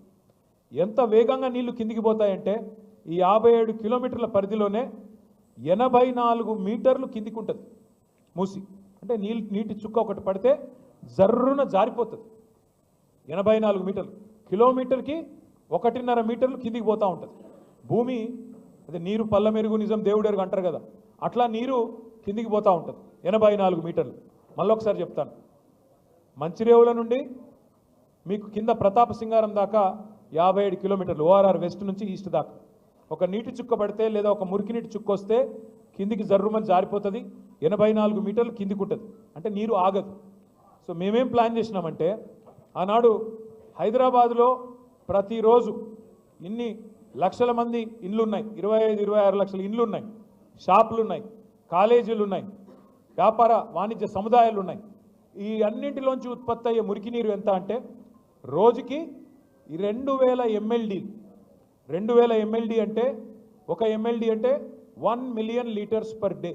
ఎంత వేగంగా నీళ్లు కిందికి పోతాయంటే ఈ 57 కిలోమీటర్ల పరిధిలోనే 84 మీటర్లు కిందికి ఉంటుంది మూసి. అంటే నీటి చుక్క ఒకటి పడితే జర్రున జారిపోతుంది. 84 మీటర్లు, కిలోమీటర్కి 1.5 మీటర్లు కిందికి పోతూ ఉంటుంది భూమి. అదే నీరు పల్ల మెరుగు నిజం దేవుడెరుగు అంటారు కదా, అట్లా నీరు కిందికి పోతూ ఉంటుంది 84 మీటర్లు. మళ్ళొకసారి చెప్తాను, మంచిరేవుల నుండి మీకు కింద ప్రతాప సింగారం దాకా 57 కిలోమీటర్లు, ఓఆర్ఆర్ వెస్ట్ నుంచి ఈస్ట్ దాకా. ఒక నీటి చుక్క పడితే లేదా ఒక మురికి నీటి చుక్క వస్తే కిందికి జర్రుమని జారిపోతుంది. 84 మీటర్లు కిందికి ఉంటుంది, అంటే నీరు ఆగదు. సో మేమేం ప్లాన్ చేసినామంటే, ఆనాడు హైదరాబాద్లో ప్రతిరోజు ఇన్ని లక్షల మంది ఇండ్లు ఉన్నాయి, 25-26 లక్షల ఇండ్లు ఉన్నాయి, షాపులు ఉన్నాయి, కాలేజీలు ఉన్నాయి, వ్యాపార వాణిజ్య సముదాయాలు ఉన్నాయి. ఈ అన్నింటిలోంచి ఉత్పత్తి అయ్యే మురికి నీరు ఎంత అంటే రోజుకి 2000 MLD. 2000 MLD అంటే ఒక MLD అంటే 1 million litres per day.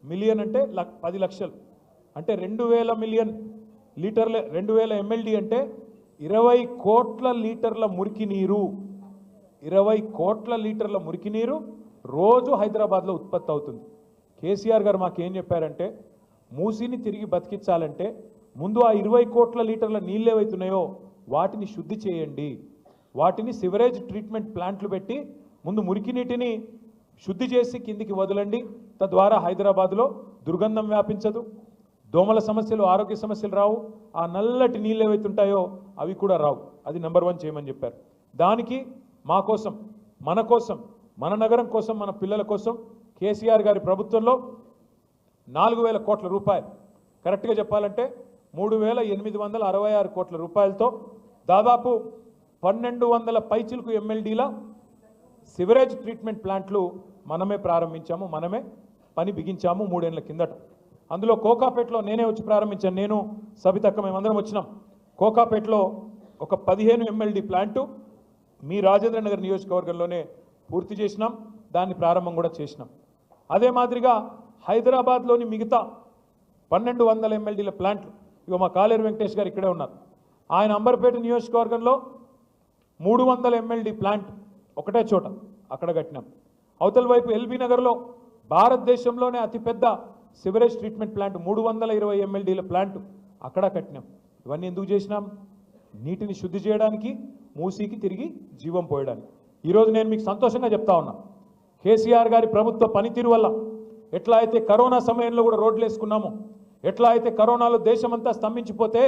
Million అంటే 10 లక్షలు, అంటే 2000 మిలియన్ లీటర్ల 2000 MLD అంటే 20 కోట్ల లీటర్ల మురికి నీరు. 20 కోట్ల లీటర్ల మురికి నీరు రోజు హైదరాబాద్లో ఉత్పత్తి అవుతుంది. కేసీఆర్ గారు మాకేం చెప్పారంటే, మూసిని తిరిగి బతికించాలంటే ముందు ఆ 20 కోట్ల లీటర్ల నీళ్ళు ఏవైతున్నాయో వాటిని శుద్ధి చేయండి, వాటిని సివరేజ్ ట్రీట్మెంట్ ప్లాంట్లు పెట్టి ముందు మురికి నీటిని శుద్ధి చేసి కిందికి వదలండి. తద్వారా హైదరాబాద్లో దుర్గంధం వ్యాపించదు, దోమల సమస్యలు, ఆరోగ్య సమస్యలు రావు, ఆ నల్లటి నీళ్ళు ఏవైతుంటాయో అవి కూడా రావు. అది నెంబర్ 1 చేయమని చెప్పారు. దానికి మా కోసం, మన కోసం, మన నగరం కోసం, మన పిల్లల కోసం కేసీఆర్ గారి ప్రభుత్వంలో 4000 కోట్ల రూపాయలు, కరెక్ట్గా చెప్పాలంటే 3866 కోట్ల రూపాయలతో దాదాపు 1200 పైచిలకు MLDల సివరేజ్ ట్రీట్మెంట్ ప్లాంట్లు మనమే ప్రారంభించాము, మనమే పని బిగించాము 3 ఏళ్ల కిందట. అందులో కోకాపేటలో నేనే వచ్చి ప్రారంభించాను, నేను సబితక్క మేమందరం వచ్చినాం. కోకాపేటలో ఒక 15 MLD ప్లాంటు మీ రాజేంద్ర నగర్ నియోజకవర్గంలోనే పూర్తి చేసినాం, దాన్ని ప్రారంభం కూడా చేసినాం. అదే మాదిరిగా హైదరాబాద్లోని మిగతా 1200 MLDల ప్లాంట్లు, ఇక మా కాలేరు వెంకటేష్ గారు ఇక్కడే ఉన్నారు, ఆయన అంబర్పేట నియోజకవర్గంలో 300 MLD ప్లాంట్ ఒకటే చోట అక్కడ కట్టినాం. అవతల వైపు ఎల్బీ నగర్లో భారతదేశంలోనే అతిపెద్ద సివరేజ్ ట్రీట్మెంట్ ప్లాంట్ 320 MLDల ప్లాంట్ అక్కడ కట్టినాం. ఇవన్నీ ఎందుకు చేసినాం? నీటిని శుద్ధి చేయడానికి, మూసీకి తిరిగి జీవం పోయడానికి. ఈరోజు నేను మీకు సంతోషంగా చెప్తా ఉన్నా, కేసీఆర్ గారి ప్రభుత్వ పనితీరు వల్ల ఎట్లా అయితే కరోనా సమయంలో కూడా రోడ్లు వేసుకున్నామో, ఎట్లా అయితే కరోనాలో దేశమంతా స్తంభించిపోతే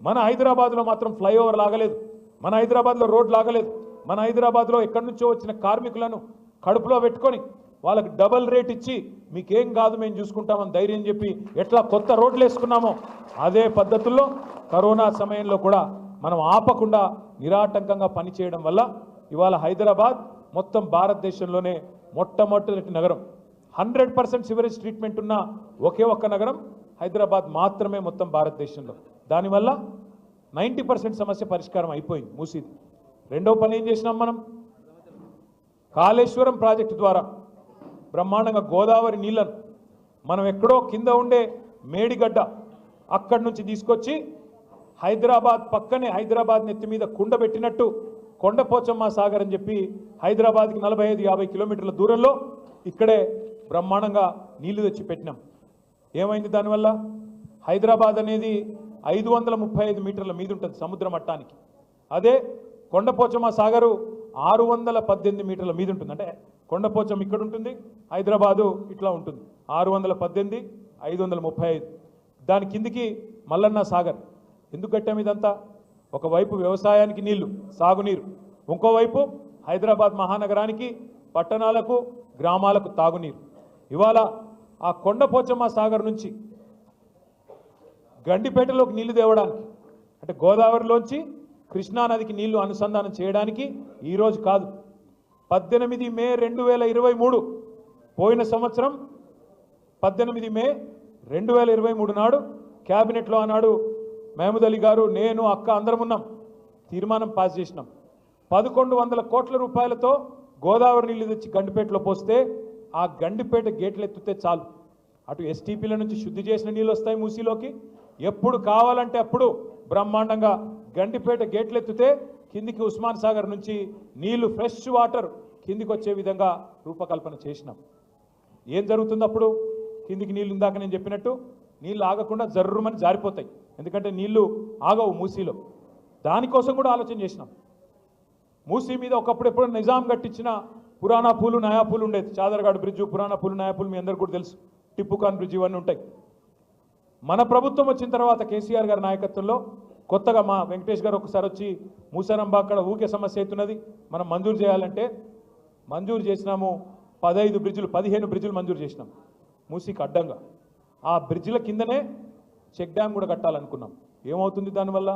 మన హైదరాబాద్లో మాత్రం ఫ్లైఓవర్ లాగలేదు, మన హైదరాబాద్లో రోడ్ లాగలేదు. మన హైదరాబాద్లో ఎక్కడి నుంచో వచ్చిన కార్మికులను కడుపులో పెట్టుకొని వాళ్ళకి డబల్ రేట్ ఇచ్చి మీకేం కాదు మేము చూసుకుంటామని ధైర్యం చెప్పి ఎట్లా కొత్త రోడ్లు వేసుకున్నామో అదే పద్ధతుల్లో కరోనా సమయంలో కూడా మనం ఆపకుండా నిరాటంకంగా పనిచేయడం వల్ల ఇవాళ హైదరాబాద్ మొత్తం భారతదేశంలోనే మొట్టమొదటి నగరం. 100% సివరేజ్ ట్రీట్మెంట్ ఉన్న ఒకే ఒక్క నగరం హైదరాబాద్ మాత్రమే మొత్తం భారతదేశంలో. దానివల్ల 90% సమస్య పరిష్కారం అయిపోయింది మూసీది. రెండో పని ఏం చేసినాం మనం? కాళేశ్వరం ప్రాజెక్టు ద్వారా బ్రహ్మాండంగా గోదావరి నీళ్లను మనం ఎక్కడో కింద ఉండే మేడిగడ్డ అక్కడి నుంచి తీసుకొచ్చి హైదరాబాద్ పక్కనే, హైదరాబాద్ నెత్తి మీద కుండ పెట్టినట్టు కొండపోచమ్మ సాగర్ అని చెప్పి హైదరాబాద్కి 45-50 కిలోమీటర్ల దూరంలో ఇక్కడే బ్రహ్మాండంగా నీళ్లు తెచ్చి పెట్టినాం. ఏమైంది దానివల్ల? హైదరాబాద్ అనేది 535 మీటర్ల మీద ఉంటుంది సముద్ర మట్టానికి. అదే కొండపోచమ్మ సాగరు 618 మీటర్ల మీద ఉంటుంది. అంటే కొండపోచమ్మ ఇక్కడ ఉంటుంది, హైదరాబాదు ఇట్లా ఉంటుంది. 618, 535. దాని కిందికి మల్లన్న సాగర్. ఎందుకు కట్టాము ఇదంతా? ఒకవైపు వ్యవసాయానికి నీళ్లు, సాగునీరు, ఇంకోవైపు హైదరాబాద్ మహానగరానికి, పట్టణాలకు, గ్రామాలకు తాగునీరు. ఇవాళ ఆ కొండపోచమ్మ సాగర్ నుంచి గండిపేటలోకి నీళ్లు తేవడానికి, అంటే గోదావరిలోంచి కృష్ణానదికి నీళ్లు అనుసంధానం చేయడానికి ఈరోజు కాదు, 18 మే 2023 పోయిన సంవత్సరం 18 మే 2023 నాడు క్యాబినెట్లో ఆనాడు మహమూద్ అలీ గారు, నేను, అక్క అందరం ఉన్నాం, తీర్మానం పాస్ చేసినాం. 1100 కోట్ల రూపాయలతో గోదావరి నీళ్లు తెచ్చి గండిపేటలో పోస్తే ఆ గండిపేట గేట్లు ఎత్తితే చాలు, అటు ఎస్టీపీల నుంచి శుద్ధి చేసిన నీళ్ళు వస్తాయి మూసీలోకి. ఎప్పుడు కావాలంటే అప్పుడు బ్రహ్మాండంగా గండిపేట గేట్లు ఎత్తితే కిందికి ఉస్మాన్ సాగర్ నుంచి నీళ్లు ఫ్రెష్ వాటర్ కిందికి వచ్చే విధంగా రూపకల్పన చేసినాం. ఏం జరుగుతుంది అప్పుడు? కిందికి నీళ్ళు ఇందాక నేను చెప్పినట్టు నీళ్ళు ఆగకుండా జర్రుమని జారిపోతాయి, ఎందుకంటే నీళ్లు ఆగవు మూసీలో. దానికోసం కూడా ఆలోచన చేసినాం. మూసీ మీద ఒకప్పుడు ఎప్పుడు నిజాం కట్టించిన పురాణా పూలు నయా పూలు ఉండేది. చాదర్గాడ్ బ్రిడ్జు, పురాణా పూలు నయా పూలు మీ అందరికీ కూడా తెలుసు. టిప్పు ఖాన్ బ్రిడ్జ్ ఇవన్నీ ఉంటాయి. మన ప్రభుత్వం వచ్చిన తర్వాత కేసీఆర్ గారి నాయకత్వంలో కొత్తగా మా వెంకటేష్ గారు ఒకసారి వచ్చి మూసారంబా అక్కడ ఊకే సమస్య అవుతున్నది, మనం మంజూరు చేయాలంటే మంజూరు చేసినాము. 15 బ్రిడ్జులు 15 బ్రిడ్జులు మంజూరు చేసినాం మూసీకి అడ్డంగా. ఆ బ్రిడ్జిల కిందనే చెక్ డ్యామ్ కూడా కట్టాలనుకున్నాం. ఏమవుతుంది దానివల్ల?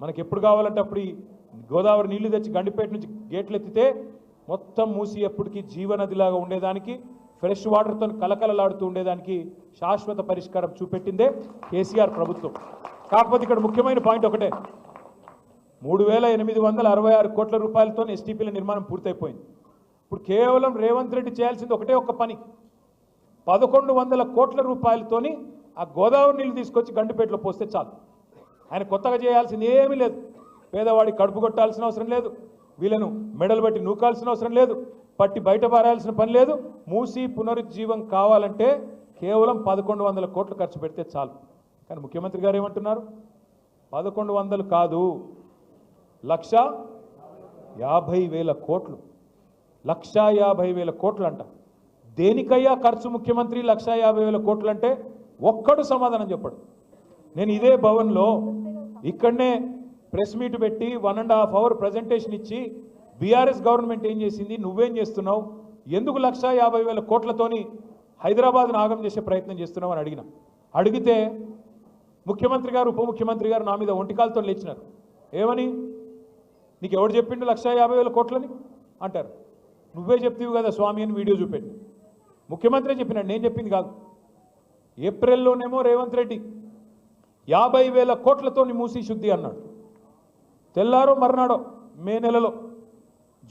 మనకి ఎప్పుడు కావాలంటే అప్పుడు ఈ గోదావరి నీళ్లు తెచ్చి గండిపేట నుంచి గేట్లు ఎత్తితే మొత్తం మూసి ఎప్పటికీ జీవనదిలాగా ఉండేదానికి, ఫ్రెష్ వాటర్తో కలకలలాడుతూ ఉండేదానికి శాశ్వత పరిష్కారం చూపెట్టిందే కేసీఆర్ ప్రభుత్వం. కాకపోతే ఇక్కడ ముఖ్యమైన పాయింట్ ఒకటే, 3,866 కోట్ల రూపాయలతో ఎస్టీపీల నిర్మాణం పూర్తయిపోయింది. ఇప్పుడు కేవలం రేవంత్ రెడ్డి చేయాల్సింది ఒకటే ఒక్క పని, 1,100 కోట్ల రూపాయలతోని ఆ గోదావరి నీళ్లు తీసుకొచ్చి గండిపేటలో పోస్తే చాలు. ఆయన కొత్తగా చేయాల్సింది ఏమీ లేదు. పేదవాడి కడుపు కొట్టాల్సిన అవసరం లేదు, వీళ్ళను మెడలు బట్టి నూకాల్సిన అవసరం లేదు, పట్టి బయట పారాల్సిన పని లేదు. మూసి పునరుజ్జీవం కావాలంటే కేవలం 1,100 కోట్లు ఖర్చు పెడితే చాలు. కానీ ముఖ్యమంత్రి గారు ఏమంటున్నారు? 1,100 కాదు, 1,50,000 కోట్లు, 1,50,000 కోట్లు అంట. దేనికయ్యా ఖర్చు ముఖ్యమంత్రి 1,50,000 కోట్లు అంటే? ఒక్కడు సమాధానం చెప్పడు. నేను ఇదే భవన్లో ఇక్కడనే ప్రెస్ మీట్ పెట్టి 1.5 అవర్ ప్రజెంటేషన్ ఇచ్చి బీఆర్ఎస్ గవర్నమెంట్ ఏం చేసింది, నువ్వేం చేస్తున్నావు, ఎందుకు 1,50,000 కోట్లతోని హైదరాబాద్ను ఆగం చేసే ప్రయత్నం చేస్తున్నావు అని అడిగితే ముఖ్యమంత్రి గారు ఉప ముఖ్యమంత్రి గారు నా మీద ఒంటికాలతో లేచినారు. ఏమని? నీకు ఎవడు చెప్పిండు 1,50,000 కోట్లని అంటారు. నువ్వే చెప్తీవి కదా స్వామి అని వీడియో చూపెట్టి. ముఖ్యమంత్రి చెప్పినాడు, నేను చెప్పింది కాదు. ఏప్రిల్లోనేమో రేవంత్ రెడ్డి 50,000 కోట్లతో మూసి శుద్ధి అన్నాడు. తెల్లారో మర్నాడో మే నెలలో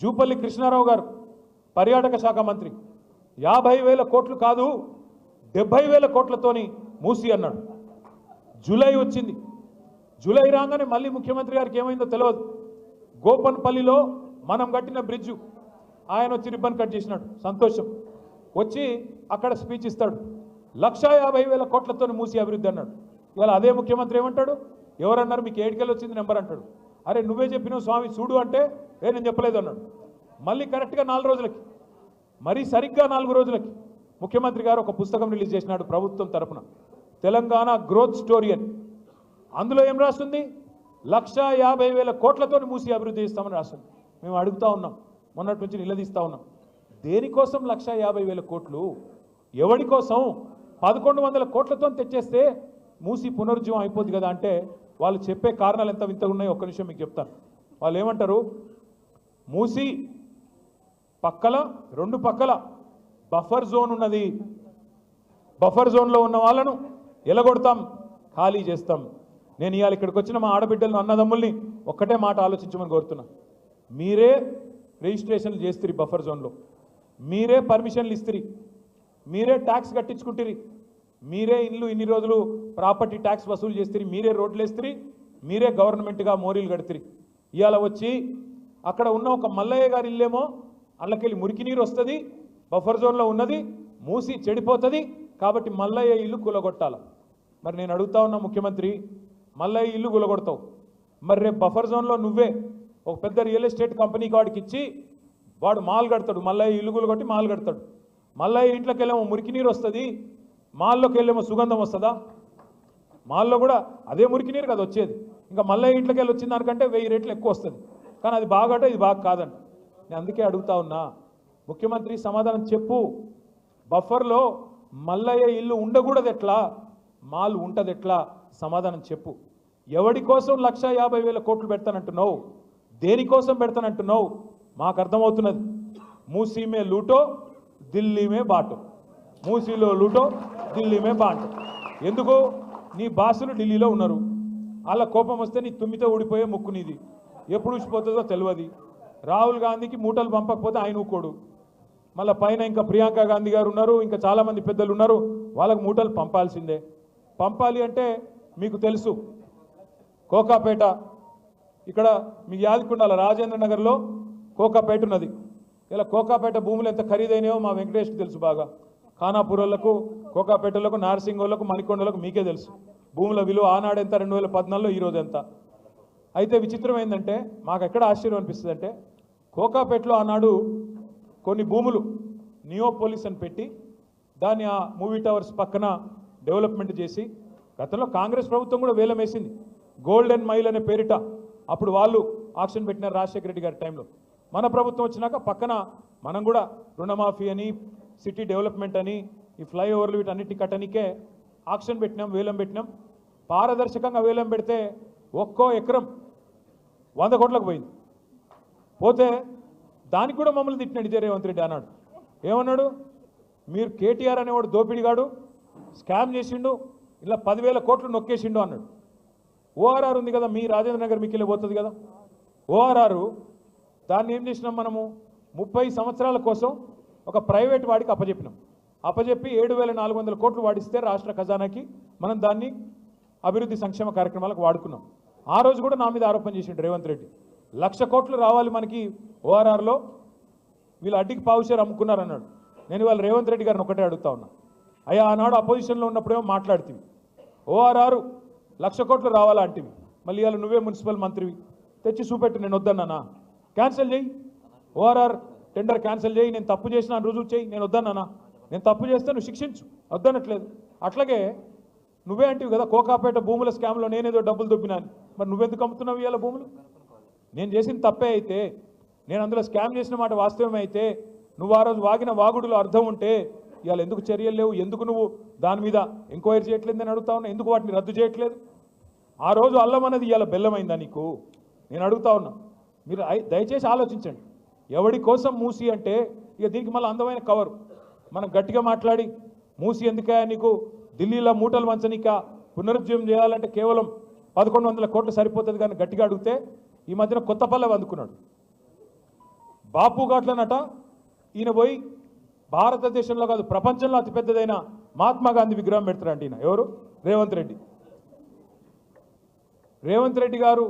జూపల్లి కృష్ణారావు గారు పర్యాటక శాఖ మంత్రి 50,000 కోట్లు కాదు 70,000 కోట్లతోని మూసి అన్నాడు. జూలై వచ్చింది. జూలై రాగానే మళ్ళీ ముఖ్యమంత్రి గారికి ఏమైందో తెలియదు. గోపన్పల్లిలో మనం కట్టిన బ్రిడ్జు ఆయన వచ్చి రిబ్బన్ కట్ చేసినాడు, సంతోషం. వచ్చి అక్కడ స్పీచ్ ఇస్తాడు, 1,50,000 కోట్లతో మూసి అభివృద్ధి అన్నాడు. ఇవాళ అదే ముఖ్యమంత్రి ఏమంటాడు? ఎవరన్నారు మీకు ఏడికెళ్ళి వచ్చింది నెంబర్ అంటాడు. అరే నువ్వే చెప్పినావు స్వామి చూడు అంటే నేను చెప్పలేదు అన్నాడు. మళ్ళీ కరెక్ట్గా 4 రోజులకి, మరీ సరిగ్గా 4 రోజులకి ముఖ్యమంత్రి గారు ఒక పుస్తకం రిలీజ్ చేసినాడు ప్రభుత్వం తరఫున, తెలంగాణ గ్రోత్ స్టోరీ అని. అందులో ఏం రాస్తుంది? 1,50,000 కోట్లతో మూసి అభివృద్ధి చేస్తామని రాస్తుంది. మేము అడుగుతా ఉన్నాం, మొన్నటి నుంచి నిలదీస్తూ ఉన్నాం, దేనికోసం 1,50,000 కోట్లు? ఎవడి కోసం? 1,100 కోట్లతో తెచ్చేస్తే మూసి పునరుజ్జీవం అయిపోద్ది కదా అంటే వాళ్ళు చెప్పే కారణాలు ఎంత వింతగా ఉన్నాయో ఒక్క నిమిషం మీకు చెప్తాను. వాళ్ళు ఏమంటారు? మూసి పక్కల 2 పక్కల బఫర్ జోన్ ఉన్నది, బఫర్ జోన్లో ఉన్న వాళ్ళను ఎలగొడతాం, ఖాళీ చేస్తాం. నేను ఇవాళ ఇక్కడికి వచ్చిన మా ఆడబిడ్డలను అన్నదమ్ముల్ని ఒక్కటే మాట ఆలోచించమని కోరుతున్నా. మీరే రిజిస్ట్రేషన్లు చేస్తురి బఫర్ జోన్లో, మీరే పర్మిషన్లు ఇస్తురి, మీరే ట్యాక్స్ కట్టించుకుంటురి, మీరే ఇన్ని రోజులు ప్రాపర్టీ ట్యాక్స్ వసూలు చేస్తురి, మీరే రోడ్లు వేస్తురి, మీరే గవర్నమెంట్గా మోరీలు కడుతురి. ఇవాళ వచ్చి అక్కడ ఉన్న ఒక మల్లయ్య గారి ఇల్లేమో అల్లకెళ్ళి మురికి నీరు వస్తుంది, బఫర్ జోన్లో ఉన్నది, మూసి చెడిపోతుంది, కాబట్టి మల్లయ్య ఇల్లు కూలగొట్టాల. మరి నేను అడుగుతా ఉన్నా ముఖ్యమంత్రి, మల్లయ్య ఇల్లు కూలగొడతావు, మరి రేపు బఫర్ జోన్లో నువ్వే ఒక పెద్ద రియల్ ఎస్టేట్ కంపెనీకి వాడికి ఇచ్చి వాడు మాల్ కడతాడు, మల్లయ్య ఇల్లు కూలగొట్టి మాల్ కడతాడు. మల్లయ్య ఇంట్లోకి వెళ్ళేమో మురికి నీరు వస్తుంది, మాల్లోకి వెళ్ళేమో సుగంధం వస్తుందా? మాల్లో కూడా అదే మురికి నీరు కదా వచ్చేది. ఇంకా మల్లయ్య ఇంట్లోకి వెళ్ళి వచ్చిన దానికంటే 1000 రెట్లు ఎక్కువ వస్తుంది. కానీ అది బాగట, ఇది బాగా కాదంట. నేను అందుకే అడుగుతా ఉన్నా, ముఖ్యమంత్రి సమాధానం చెప్పు. బఫర్లో మల్లయ్య ఇల్లు ఉండకూడదు ఎట్లా, మాల్ ఉంటుంది ఎట్లా? సమాధానం చెప్పు. ఎవడి కోసం 1,50,000 కోట్లు పెడతానంటున్నావు? దేనికోసం పెడతానంటున్నావు? మాకు అర్థమవుతున్నది. మూసీ మే లూటో ఢిల్లీ మే బాటో, మూసీలో లూటో ఢిల్లీ మే బాటో. ఎందుకు? నీ బాసులు ఢిల్లీలో ఉన్నారు, వాళ్ళ కోపం వస్తే నీ తుమ్మితో ఊడిపోయే ముక్కు నీది, ఎప్పుడు ఊసిపోతుందో తెలియదు. రాహుల్ గాంధీకి మూటలు పంపకపోతే ఆయన ఊకోడు, మళ్ళీ పైన ఇంకా ప్రియాంక గాంధీ గారు ఉన్నారు, ఇంకా చాలామంది పెద్దలు ఉన్నారు, వాళ్ళకు మూటలు పంపాల్సిందే. పంపాలి అంటే మీకు తెలుసు, కోకాపేట ఇక్కడ మీకు యాదకుండాల రాజేంద్ర నగర్లో కోకాపేట ఉన్నది. ఇలా కోకాపేట భూములు ఎంత ఖరీదైనాయో మా వెంకటేష్కి తెలుసు బాగా. ఖానాపూర్లకు, కోకాపేటలకు, నార్సింగోళ్లకు, మణికొండలకు మీకే తెలుసు. భూముల విలువ ఆనాడు ఎంత, 2014లో ఈరోజు ఎంత. అయితే విచిత్రం ఏంటంటే మాకు ఎక్కడ ఆశ్చర్యం అనిపిస్తుంది అంటే, కోకాపేటలో ఆనాడు కొన్ని భూములు నియోపోలిస్ అని పెట్టి దాన్ని ఆ మూవీ టవర్స్ పక్కన డెవలప్మెంట్ చేసి, గతంలో కాంగ్రెస్ ప్రభుత్వం కూడా వేలం వేసింది. గోల్డెన్ మైల్ అనే పేరిట అప్పుడు వాళ్ళు ఆక్షన్ పెట్టినారు రాజశేఖర రెడ్డి గారి టైంలో. మన ప్రభుత్వం వచ్చినాక పక్కన మనం కూడా రుణమాఫీ అని, సిటీ డెవలప్మెంట్ అని, ఈ ఫ్లైఓవర్లు వీటన్నిటిని కట్టనికే ఆక్షన్ పెట్టినాం, వేలం పెట్టినాం. పారదర్శకంగా వేలం పెడితే ఒక్కో ఎకరం 100 కోట్లకు పోయింది. పోతే దానికి కూడా మమ్మల్ని తిట్టినాడు ఇదే రేవంత్ రెడ్డి. అన్నాడు, ఏమన్నాడు, మీరు కేటీఆర్ అనేవాడు దోపిడిగాడు, స్కామ్ చేసిండు, ఇలా 10,000 కోట్లు నొక్కేసిండు అన్నాడు. ఓఆర్ఆర్ ఉంది కదా, మీ రాజేంద్ర నగర్ మీకు వెళ్ళి పోతుంది కదా ఓఆర్ఆర్. దాన్ని ఏం చేసినాం మనము, 30 సంవత్సరాల కోసం ఒక ప్రైవేట్ వాడికి అప్పజెప్పి 7,400 కోట్లు వాడిస్తే రాష్ట్ర ఖజానాకి మనం దాన్ని అభివృద్ధి సంక్షేమ కార్యక్రమాలకు వాడుకున్నాం. ఆ రోజు కూడా నా మీద ఆరోపణ చేసిండు రేవంత్ రెడ్డి, 1,00,000 కోట్లు రావాలి మనకి ఓఆర్ఆర్లో, వీళ్ళు అడ్డికి పావుషేర్ అమ్ముకున్నారన్నాడు. నేను ఇవాళ రేవంత్ రెడ్డి గారిని ఒకటే అడుగుతా ఉన్నా, అయ్యా ఆనాడు అపోజిషన్లో ఉన్నప్పుడేమో మాట్లాడుతీవి, ఓఆర్ఆర్ 1,00,000 కోట్లు రావాలా అంటివి, మళ్ళీ ఇవాళ నువ్వే మున్సిపల్ మంత్రివి, తెచ్చి చూపెట్టు, నేను వద్దన్నానా, క్యాన్సిల్ చేయి, ఓఆర్ఆర్ టెండర్ క్యాన్సిల్ చేయి, నేను తప్పు చేసిన రుజువు చేయి, నేను వద్దన్నానా, నేను తప్పు చేస్తే నువ్వు శిక్షించు, వద్దనట్లేదు. అట్లాగే నువ్వే అంటివి కదా కోకాపేట భూముల స్కామ్లో నేనేదో డబ్బులు దొబ్బినాను, మరి నువ్వెందుకు అమ్ముతున్నావు ఇవాళ భూములు? నేను చేసిన తప్పే అయితే, నేను అందులో స్కామ్ చేసిన మాట వాస్తవమే అయితే, నువ్వు ఆ రోజు వాగిన వాగుడులో అర్థం ఉంటే ఇవాళ ఎందుకు చర్యలు లేవు, ఎందుకు నువ్వు దాని మీద ఎంక్వైరీ చేయట్లేదు అని అడుగుతా ఉన్నా, ఎందుకు వాటిని రద్దు చేయట్లేదు? ఆ రోజు అల్లం అన్నది ఇవాళ బెల్లమైందా నీకు? నేను అడుగుతా ఉన్నా, మీరు దయచేసి ఆలోచించండి. ఎవడి కోసం మూసి అంటే ఇక దీనికి మళ్ళీ అందమైన కవరు మనం గట్టిగా మాట్లాడి, మూసి ఎందుకే నీకు ఢిల్లీలో మూటలు వంచనిక పునరుజ్జీవం చేయాలంటే కేవలం 1,100 కోట్లు సరిపోతుంది కానీ గట్టిగా అడిగితే ఈ మధ్యన కొత్త పల్లె అందుకున్నాడు. బాపు ఘాట్లనట ఈయన పోయి భారతదేశంలో కాదు ప్రపంచంలో అతిపెద్దదైన మహాత్మా గాంధీ విగ్రహం పెడతారంట. ఈయన ఎవరు? రేవంత్ రెడ్డి. రేవంత్ రెడ్డి గారు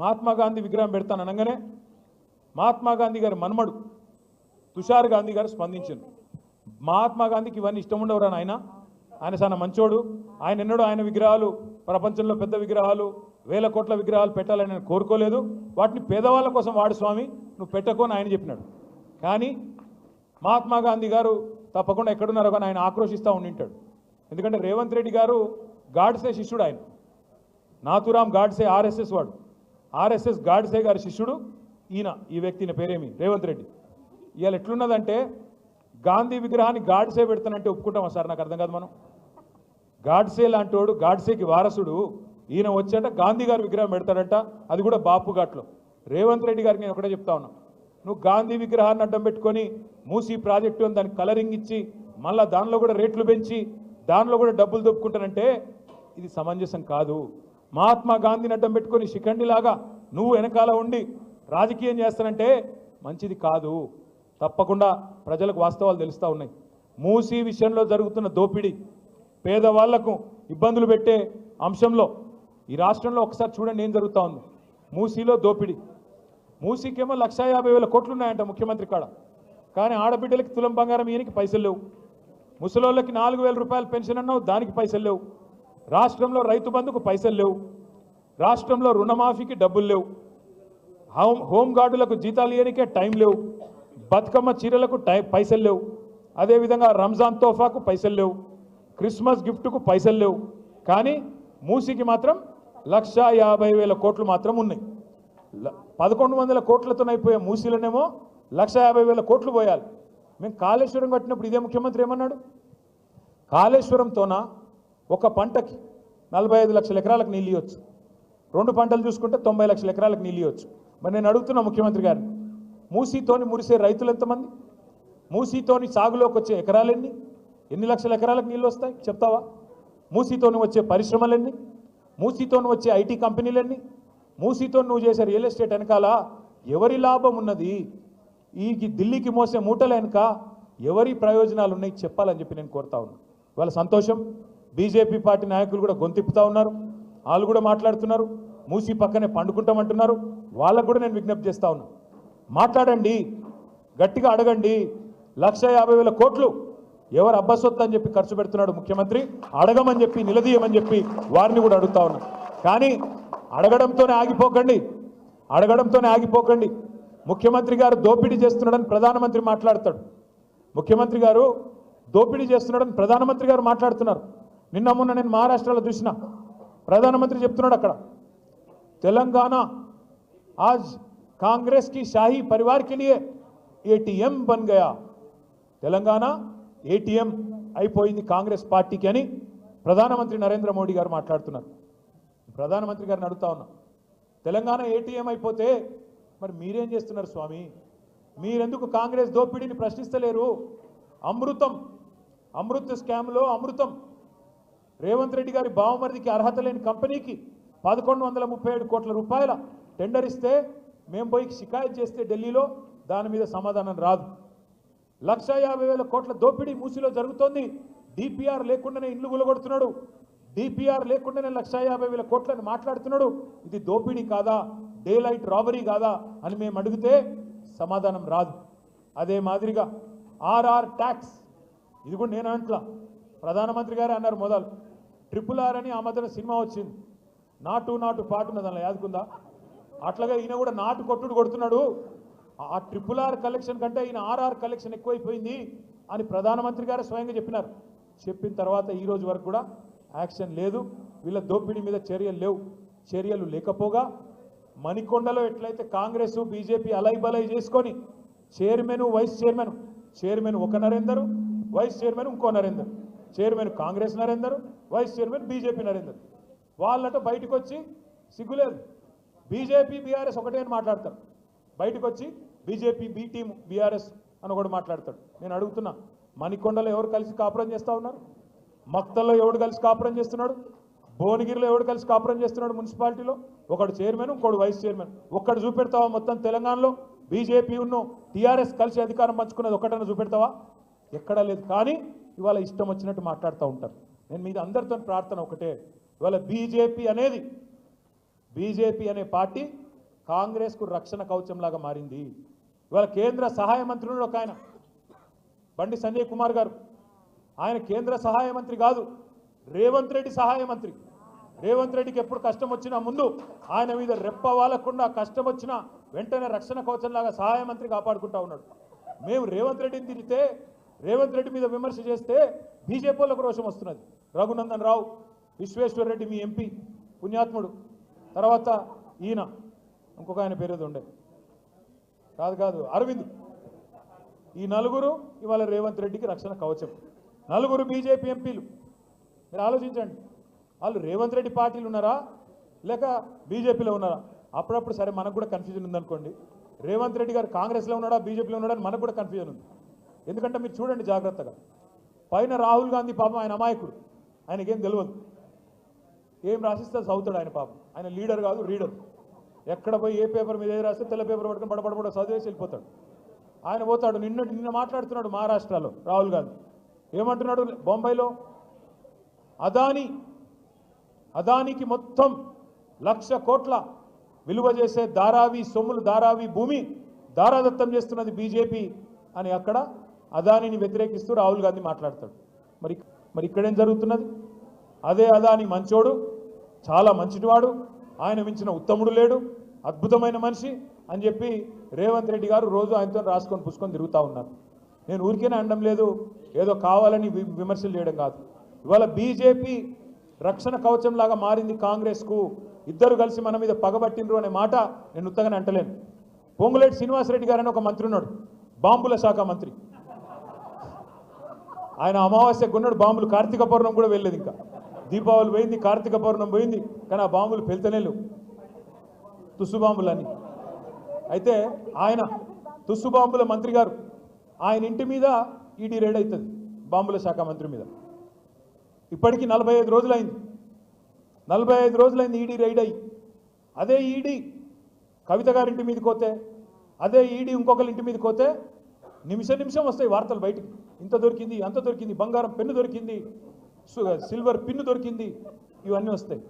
మహాత్మా గాంధీ విగ్రహం పెడతాను అనగానే మహాత్మా గాంధీ గారి మన్మడు తుషార్ గాంధీ గారు స్పందించారు. మహాత్మా గాంధీకి ఇవన్నీ ఇష్టం ఉండవురా ఆయన చాలా మంచోడు, ఆయన ఎన్నడూ ఆయన విగ్రహాలు ప్రపంచంలో పెద్ద విగ్రహాలు 1,000 కోట్ల విగ్రహాలు పెట్టాలని నేను కోరుకోలేదు, వాటిని పేదవాళ్ళ కోసం వాడు స్వామి, నువ్వు పెట్టకు అని ఆయన చెప్పినాడు. కానీ మహాత్మా గాంధీ గారు తప్పకుండా ఎక్కడున్నారో కానీ ఆయన ఆక్రోషిస్తూ ఉండింటాడు. ఎందుకంటే రేవంత్ రెడ్డి గారు గాడ్సే శిష్యుడు, ఆయన నాథురామ్ గాడ్సే ఆర్ఎస్ఎస్ వాడు, ఆర్ఎస్ఎస్ గాడ్సే గారి శిష్యుడు ఈయన. ఈ వ్యక్తి పేరేమి రేవంత్ రెడ్డి. ఇవాళ ఎట్లున్నదంటే గాంధీ విగ్రహాన్ని గాడ్సే పెడతానంటే ఒప్పుకుంటామా సార్? నాకు అర్థం కాదు. మనం గాడ్సే లాంటోడు, గాడ్సేకి వారసుడు ఈయన వచ్చాట గాంధీ గారి విగ్రహం పెడతాడంట, అది కూడా బాపు ఘాట్లో. రేవంత్ రెడ్డి గారికి నేను ఒకటే చెప్తా ఉన్నా, నువ్వు గాంధీ విగ్రహాన్ని అడ్డం పెట్టుకొని మూసీ ప్రాజెక్టు అని దానికి కలరింగ్ ఇచ్చి మళ్ళీ దానిలో కూడా రేట్లు పెంచి దానిలో కూడా డబ్బులు దొప్పుకుంటానంటే ఇది సమంజసం కాదు. మహాత్మా గాంధీని అడ్డం పెట్టుకొని శిఖండిలాగా నువ్వు వెనకాల ఉండి రాజకీయం చేస్తానంటే మంచిది కాదు. తప్పకుండా ప్రజలకు వాస్తవాలు తెలుస్తూ ఉన్నాయి. మూసీ విషయంలో జరుగుతున్న దోపిడీ, పేదవాళ్లకు ఇబ్బందులు పెట్టే అంశంలో ఈ రాష్ట్రంలో ఒకసారి చూడండి ఏం జరుగుతూ ఉంది. మూసీలో దోపిడీ, మూసీకేమో 1,50,000 కోట్లు ఉన్నాయంట ముఖ్యమంత్రి కాడ, కానీ ఆడబిడ్డలకి తులం బంగారం ఈయనకి పైసలు లేవు, ముసలోళ్ళకి 4,000 రూపాయలు పెన్షన్ అన్నావు దానికి పైసలు లేవు, రాష్ట్రంలో రైతు బంధుకు పైసలు లేవు, రాష్ట్రంలో రుణమాఫీకి డబ్బులు లేవు, హోంగార్డులకు జీతాలు ఇవ్వడానికే టైం లేవు, బతుకమ్మ చీరలకు పైసలు లేవు, అదేవిధంగా రంజాన్ తోఫాకు పైసలు లేవు, క్రిస్మస్ గిఫ్ట్కు పైసలు లేవు. కానీ మూసీకి మాత్రం 1,50,000 కోట్లు మాత్రం ఉన్నాయి. 1,100 కోట్లతోనైపోయే మూసీలనేమో 1,50,000 కోట్లు పోయాలి. మేము కాళేశ్వరం కట్టినప్పుడు ఇదే ముఖ్యమంత్రి ఏమన్నాడు, కాళేశ్వరంతోన ఒక పంటకి 45 లక్షల ఎకరాలకు నీళ్ళు ఇవ్వచ్చు, 2 పంటలు చూసుకుంటే 90 లక్షల ఎకరాలకు నీళ్ళు ఇవ్వచ్చు. మరి నేను అడుగుతున్నా ముఖ్యమంత్రి గారిని, మూసీతోని మురిసే రైతులు ఎంతమంది, మూసీతోని సాగులోకి వచ్చే ఎకరాలెన్ని, ఎన్ని లక్షల ఎకరాలకు నీళ్ళు వస్తాయి చెప్తావా? మూసీతోని వచ్చే పరిశ్రమలెన్ని, మూసీతోని వచ్చే ఐటీ కంపెనీలన్నీ, మూసీతో నువ్వు చేసే రియల్ ఎస్టేట్ వెనకాల ఎవరి లాభం ఉన్నది, ఈ ఢిల్లీకి మోసే మూటల వెనుక ఎవరి ప్రయోజనాలు ఉన్నాయి చెప్పాలని చెప్పి నేను కోరుతా ఉన్నా. ఇవాళ సంతోషం, బీజేపీ పార్టీ నాయకులు కూడా గొంతిప్పుతా ఉన్నారు, వాళ్ళు కూడా మాట్లాడుతున్నారు. మూసి పక్కనే పండుకుంటామంటున్నారు. వాళ్ళకు కూడా నేను విజ్ఞప్తి చేస్తా ఉన్నా, మాట్లాడండి, గట్టిగా అడగండి. 1,50,000 కోట్లు ఎవరు అబ్బసొత్తు అని చెప్పి ఖర్చు పెడుతున్నాడు ముఖ్యమంత్రి, అడగమని చెప్పి నిలదీయమని చెప్పి వారిని కూడా అడుగుతా ఉన్నా. కానీ అడగడంతోనే ఆగిపోకండి. ముఖ్యమంత్రి గారు దోపిడీ చేస్తున్నాడని ప్రధానమంత్రి మాట్లాడతాడు. ముఖ్యమంత్రి గారు దోపిడీ చేస్తున్నాడని ప్రధానమంత్రి గారు మాట్లాడుతున్నారు. నిన్న మొన్న నేను మహారాష్ట్రలో చూసిన ప్రధానమంత్రి చెప్తున్నాడు అక్కడ, తెలంగాణ ఆజ్ కాంగ్రెస్ की शाही परिवार के लिए एटीएम बन गया. తెలంగాణ ఏటీఎం అయిపోయింది కాంగ్రెస్ పార్టీకి అని ప్రధానమంత్రి నరేంద్ర మోడీ గారు మాట్లాడుతున్నారు. ప్రధానమంత్రి గారిని అడుగుతా ఉన్నా, తెలంగాణ ఏటీఎం అయిపోతే మరి మీరేం చేస్తున్నారు స్వామి? మీరెందుకు కాంగ్రెస్ దోపిడీని ప్రశ్నిస్తలేరు? అమృత్ స్కామ్లో అమృతం రేవంత్ రెడ్డి గారి బావమరిదికి అర్హత లేని కంపెనీకి 1137 కోట్ల రూపాయల టెండర్ ఇస్తే మేము పోయి షికాయత్ చేస్తే ఢిల్లీలో దాని మీద సమాధానం రాదు. 1,50,000 కోట్ల దోపిడీ మూసిలో జరుగుతోంది. డిపిఆర్ లేకుండానే ఇల్లు గులగొడుతున్నాడు. డిపిఆర్ లేకుండానే 1,50,000 కోట్లని మాట్లాడుతున్నాడు. ఇది దోపిడీ కాదా, డే లైట్ రాబరీ కాదా అని మేము అడిగితే సమాధానం రాదు. అదే మాదిరిగా ఆర్ఆర్ ట్యాక్స్, ఇది కూడా నేను అంట్లా, ప్రధానమంత్రి గారే అన్నారు మొదలు. RRR అని ఆ మధ్యన సినిమా వచ్చింది, నాటు పాటున్న దానిలో యాదుకుందా? అట్లాగా ఈయన కూడా నాటు కొట్టుడు కొడుతున్నాడు. ఆ RRR కలెక్షన్ కంటే ఈయన ఆర్ఆర్ కలెక్షన్ ఎక్కువైపోయింది అని ప్రధానమంత్రి గారు స్వయంగా చెప్పినారు. చెప్పిన తర్వాత ఈ రోజు వరకు కూడా యాక్షన్ లేదు. వీళ్ళ దోపిడీ మీద చర్యలు లేకపోగా మణికొండలో ఎట్లయితే కాంగ్రెస్ బీజేపీ అలైబలై చేసుకొని చైర్మన్ వైస్ చైర్మన్ ఒక నరేందర్, వైస్ చైర్మన్ ఇంకో Narender, chairman Congress Narender, vice chairman BJP Narender, వాళ్ళట బయటకు వచ్చి సిగ్గులేదు. బీజేపీ బీఆర్ఎస్ ఒకటే అని మాట్లాడతారు, బయటకు వచ్చి బీజేపీ బీ టీం బీఆర్ఎస్ అని ఒకటి మాట్లాడతాడు. నేను అడుగుతున్నా, మణికొండలో ఎవరు కలిసి కాపురం చేస్తూ ఉన్నారు? మక్తల్లో ఎవడు కలిసి కాపురం చేస్తున్నాడు? భువనగిరిలో ఎవడు కలిసి కాపురం చేస్తున్నాడు? మున్సిపాలిటీలో ఒకడు చైర్మన్, ఇంకోడు వైస్ చైర్మన్. ఒక్కడు చూపెడతావా? మొత్తం తెలంగాణలో బీజేపీ ఉన్ను టీఆర్ఎస్ కలిసి అధికారం పంచుకున్నది ఒక్కటన్నా చూపెడతావా? ఎక్కడా లేదు. కానీ ఇవాళ ఇష్టం వచ్చినట్టు మాట్లాడుతూ ఉంటారు. నేను మీద అందరితో ప్రార్థన ఒకటే, ఇవాళ బీజేపీ అనే పార్టీ కాంగ్రెస్కు రక్షణ కవచంలాగా మారింది. ఇవాళ కేంద్ర సహాయ మంత్రులు ఒక ఆయన బండి సంజయ్ కుమార్ గారు, ఆయన కేంద్ర సహాయ మంత్రి కాదు, రేవంత్ రెడ్డి సహాయ మంత్రి. రేవంత్ రెడ్డికి ఎప్పుడు కష్టం వచ్చినా ముందు ఆయన మీద రెప్ప వాలకుండా, కష్టం వచ్చినా వెంటనే రక్షణ కవచంలాగా సహాయ మంత్రి కాపాడుకుంటా ఉన్నాడు. మేము రేవంత్ రెడ్డిని తిరిగితే, రేవంత్ రెడ్డి మీద విమర్శ చేస్తే బీజేపీ వాళ్ళకు రోషం వస్తున్నది. రఘునందన్ రావు, విశ్వేశ్వర్ రెడ్డి మీ ఎంపీ పుణ్యాత్ముడు, తర్వాత ఈయన ఇంకొక ఆయన పేరేది ఉండే కాదు అరవింద్, ఈ నలుగురు ఇవాళ రేవంత్ రెడ్డికి రక్షణ కవచం. నలుగురు బీజేపీ ఎంపీలు. మీరు ఆలోచించండి, వాళ్ళు రేవంత్ రెడ్డి పార్టీలు ఉన్నారా లేక బీజేపీలో ఉన్నారా? అప్పుడప్పుడు సరే మనకు కూడా కన్ఫ్యూజన్ ఉందనుకోండి, రేవంత్ రెడ్డి గారు కాంగ్రెస్లో ఉన్నాడా బీజేపీలో ఉన్నాడా అని మనకు కూడా కన్ఫ్యూజన్ ఉంది. ఎందుకంటే మీరు చూడండి జాగ్రత్తగా, పైన రాహుల్ గాంధీ పాపం ఆయన అమాయకుడు, ఆయనకేం తెలియదు, ఏం రాసిస్తే చదువుతాడు ఆయన పాపం. ఆయన లీడర్ కాదు, రీడర్. ఎక్కడ పోయి ఏ పేపర్ మీద ఏది రాస్తే తెల్ల పేపర్ పట్టుకుని బడబడ చదివేసి వెళ్ళిపోతాడు. ఆయన పోతాడు. నిన్న మాట్లాడుతున్నాడు మహారాష్ట్రలో రాహుల్ గాంధీ, ఏమంటున్నాడు? బొంబాయిలో అదానికి మొత్తం 1,00,000 కోట్ల విలువ చేసే ధారావి సొమ్ములు, ధారావి భూమి దారాదత్తం చేస్తున్నది బీజేపీ అని అక్కడ అదానిని వ్యతిరేకిస్తూ రాహుల్ గాంధీ మాట్లాడతాడు. మరి ఇక్కడేం జరుగుతున్నది? అదే అదాని మంచోడు, చాలా మంచివాడు, ఆయన మించిన ఉత్తముడు లేడు, అద్భుతమైన మనిషి అని చెప్పి రేవంత్ రెడ్డి గారు రోజు ఆయనతో రాసుకొని పుసుకొని తిరుగుతూ ఉన్నారు. నేను ఊరికేనే అనడం లేదు, ఏదో కావాలని విమర్శలు చేయడం కాదు. ఇవాళ బీజేపీ రక్షణ కవచంలాగా మారింది కాంగ్రెస్కు. ఇద్దరు కలిసి మన మీద పగబట్టిండ్రు అనే మాట నేను ఉత్తగానే అంటలేను. పొంగులేటి శ్రీనివాసరెడ్డి గారు అని ఒక మంత్రి ఉన్నాడు, బాంబుల శాఖ మంత్రి. ఆయన అమావాస్య కొన్నాడు బాంబులు, కార్తీక పౌర్ణం కూడా వెళ్ళలేదు, ఇంకా దీపావళి పోయింది, కార్తీక పౌర్ణం పోయింది, కానీ ఆ బాంబులు పెళ్తనే లేవు, తుస్సు బాంబులని. అయితే ఆయన తుస్సు బాంబుల మంత్రి గారు, ఆయన ఇంటి మీద ఈడీ రైడ్ అవుతుంది, బాంబుల శాఖ మంత్రి మీద. ఇప్పటికీ 45 రోజులైంది, 45 రోజులైంది ఈడీ రైడ్ అయ్యి. అదే ఈడీ కవిత గారింటి మీదకి పోతే, అదే ఈడీ ఇంకొకరి ఇంటి మీదకి పోతే నిమిషం వస్తాయి వార్తలు బయటికి. ఇంత దొరికింది, అంత దొరికింది, బంగారం పెన్ను దొరికింది, సిల్వర్ పిన్ను దొరికింది, ఇవన్నీ వస్తాయి.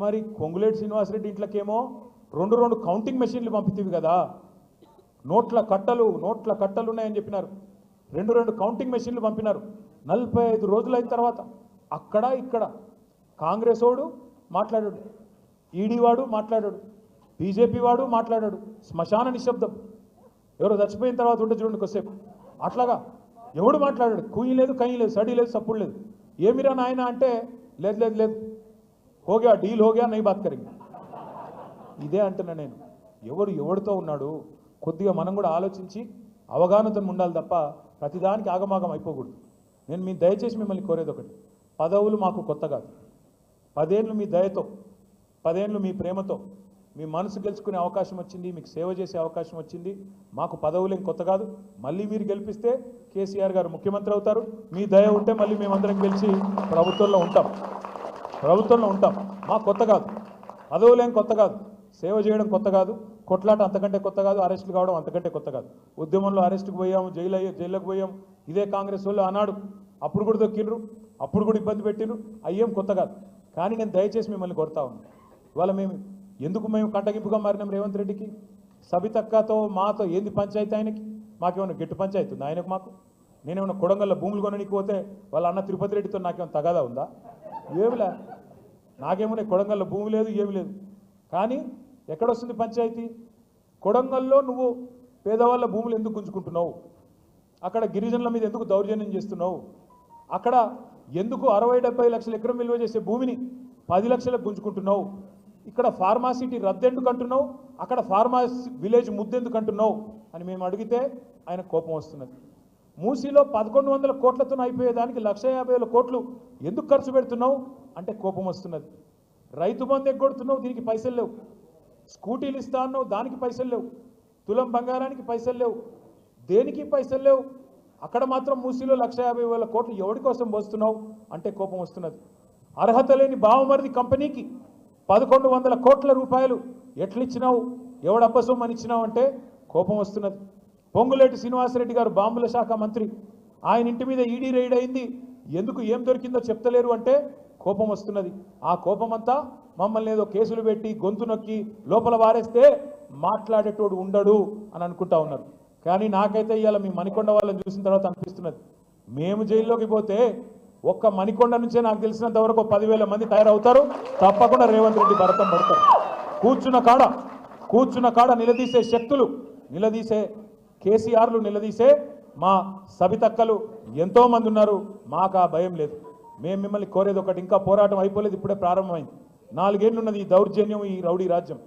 మరి కొంగులేటి శ్రీనివాసరెడ్డి ఇంట్లోకేమో రెండు కౌంటింగ్ మెషిన్లు పంపితేవి కదా, నోట్ల కట్టలు ఉన్నాయని చెప్పినారు. రెండు కౌంటింగ్ మెషిన్లు పంపినారు. 45 రోజులైన తర్వాత అక్కడ ఇక్కడ కాంగ్రెస్ వాడు మాట్లాడాడు, ఈడీ వాడు మాట్లాడాడు, బీజేపీ వాడు మాట్లాడాడు. శ్మశాన నిశ్శబ్దం. ఎవరో చచ్చిపోయిన తర్వాత ఉంటే చూడండి కొద్దిసేపు, అట్లాగా ఎవడు మాట్లాడాడు. కుయ్యి లేదు, కయ్యి లేదు, సడి లేదు, సప్పుడు లేదు. ఏమిరా నాయన అంటే లేదు లేదు లేదు, హోగా డీల్ హోగా నై బాత్ కరింగ్. ఇదే అంటున్నా నేను. ఎవరితో ఉన్నాడు కొద్దిగా మనం కూడా ఆలోచించి అవగాహనతో ఉండాలి తప్ప ప్రతిదానికి ఆగమాగం అయిపోకూడదు. నేను మీ దయచేసి మిమ్మల్ని కోరేది ఒకటి, పదవులు మాకు కొత్త కాదు. 10 ఏళ్ళు మీ దయతో, 10 ఏళ్ళు మీ ప్రేమతో మీ మనసు గెలుచుకునే అవకాశం వచ్చింది, మీకు సేవ చేసే అవకాశం వచ్చింది. మాకు పదవులేం కొత్త కాదు. మళ్ళీ మీరు గెలిపిస్తే కేసీఆర్ గారు ముఖ్యమంత్రి అవుతారు. మీ దయ ఉంటే మళ్ళీ మేమందరం గెలిచి ప్రభుత్వంలో ఉంటాం. మాకు కొత్త కాదు, పదవులేం కొత్త కాదు, సేవ చేయడం కొత్త కాదు, కొట్లాట అంతకంటే కొత్త కాదు, అరెస్టులు కావడం అంతకంటే కొత్త కాదు. ఉద్యమంలో అరెస్టుకు పోయాము, జైలుకు పోయాము. ఇదే కాంగ్రెస్ వాళ్ళు ఆనాడు అప్పుడు కూడా దొక్కిండ్రు, అప్పుడు కూడా ఇబ్బంది పెట్టిండ్రు. అయ్యేం కొత్త కాదు. కానీ నేను దయచేసి మిమ్మల్ని కొడతా ఉన్నాను. ఇవాళ మేము కంటగింపుగా మారినాం రేవంత్ రెడ్డికి. సబితక్కతో మాతో ఏంది పంచాయతీ? ఆయనకి మాకేమైనా గెట్టు పంచాయతీ ఉందా ఆయనకు? మాకు నేనేమన్నా కొడంగల్లో భూములు కొనడానికి పోతే వాళ్ళ అన్న తిరుపతి రెడ్డితో నాకేమైనా తగాదా ఉందా? ఏమిలే, నాకేమన్నా కొడంగల్లో భూమి లేదు, ఏమి లేదు. కానీ ఎక్కడొస్తుంది పంచాయతీ? కొడంగల్లో నువ్వు పేదవాళ్ళ భూములు ఎందుకు గుంజుకుంటున్నావు? అక్కడ గిరిజనుల మీద ఎందుకు దౌర్జన్యం చేస్తున్నావు? అక్కడ ఎందుకు 60-70 లక్షల ఎకరం విలువ చేసే భూమిని 10 లక్షలకు గుంజుకుంటున్నావు? ఇక్కడ ఫార్మాసిటీ రద్దెందుకు అంటున్నావు? అక్కడ ఫార్మాసి విలేజ్ ముద్దెందుకు అంటున్నావు అని మేము అడిగితే ఆయన కోపం వస్తున్నది. మూసీలో 1100 కోట్లతో అయిపోయేదానికి 1,50,000 కోట్లు ఎందుకు ఖర్చు పెడుతున్నావు అంటే కోపం వస్తున్నది. రైతు బంధు ఎగ్గొడుతున్నావు, దీనికి పైసలు లేవు. స్కూటీలు ఇస్తా అన్నావు, దానికి పైసలు లేవు. తులం బంగారానికి పైసలు లేవు, దేనికి పైసలు లేవు. అక్కడ మాత్రం మూసీలో 1,50,000 కోట్లు ఎవరి కోసం పోస్తున్నావు అంటే కోపం వస్తున్నది. అర్హత లేని బావమరిది కంపెనీకి 1,100 కోట్ల రూపాయలు ఎట్లిచ్చినావు, ఎవడు అబ్బసొమ్మని ఇచ్చినావు అంటే కోపం వస్తున్నది. పొంగులేటి శ్రీనివాసరెడ్డి గారు బాంబుల శాఖ మంత్రి, ఆయన ఇంటి మీద ఈడీ రైడ్ అయింది, ఎందుకు ఏం దొరికిందో చెప్తలేరు అంటే కోపం వస్తున్నది. ఆ కోపమంతా మమ్మల్ని ఏదో కేసులు పెట్టి గొంతు నొక్కి లోపల వారేస్తే మాట్లాడేటోడు ఉండడు అని అనుకుంటా ఉన్నారు. కానీ నాకైతే ఇవాళ మీ మణికొండ వాళ్ళని చూసిన తర్వాత అనిపిస్తున్నది, మేము జైల్లోకి పోతే ఒక్క మణికొండ నుంచే నాకు తెలిసినంత వరకు 10,000 మంది తయారవుతారు. తప్పకుండా రేవంత్ రెడ్డి భరతం పడతారు. కూర్చున్న కాడ నిలదీసే శక్తులు, నిలదీసే కేసీఆర్లు, నిలదీసే మా సబితక్కలు ఎంతోమంది ఉన్నారు. మాకు ఆ భయం లేదు. మేము మిమ్మల్ని కోరేది ఒకటి, ఇంకా పోరాటం అయిపోలేదు, ఇప్పుడే ప్రారంభమైంది. 4 ఏళ్ళు ఉన్నది ఈ దౌర్జన్యం, ఈ రౌడీ రాజ్యం.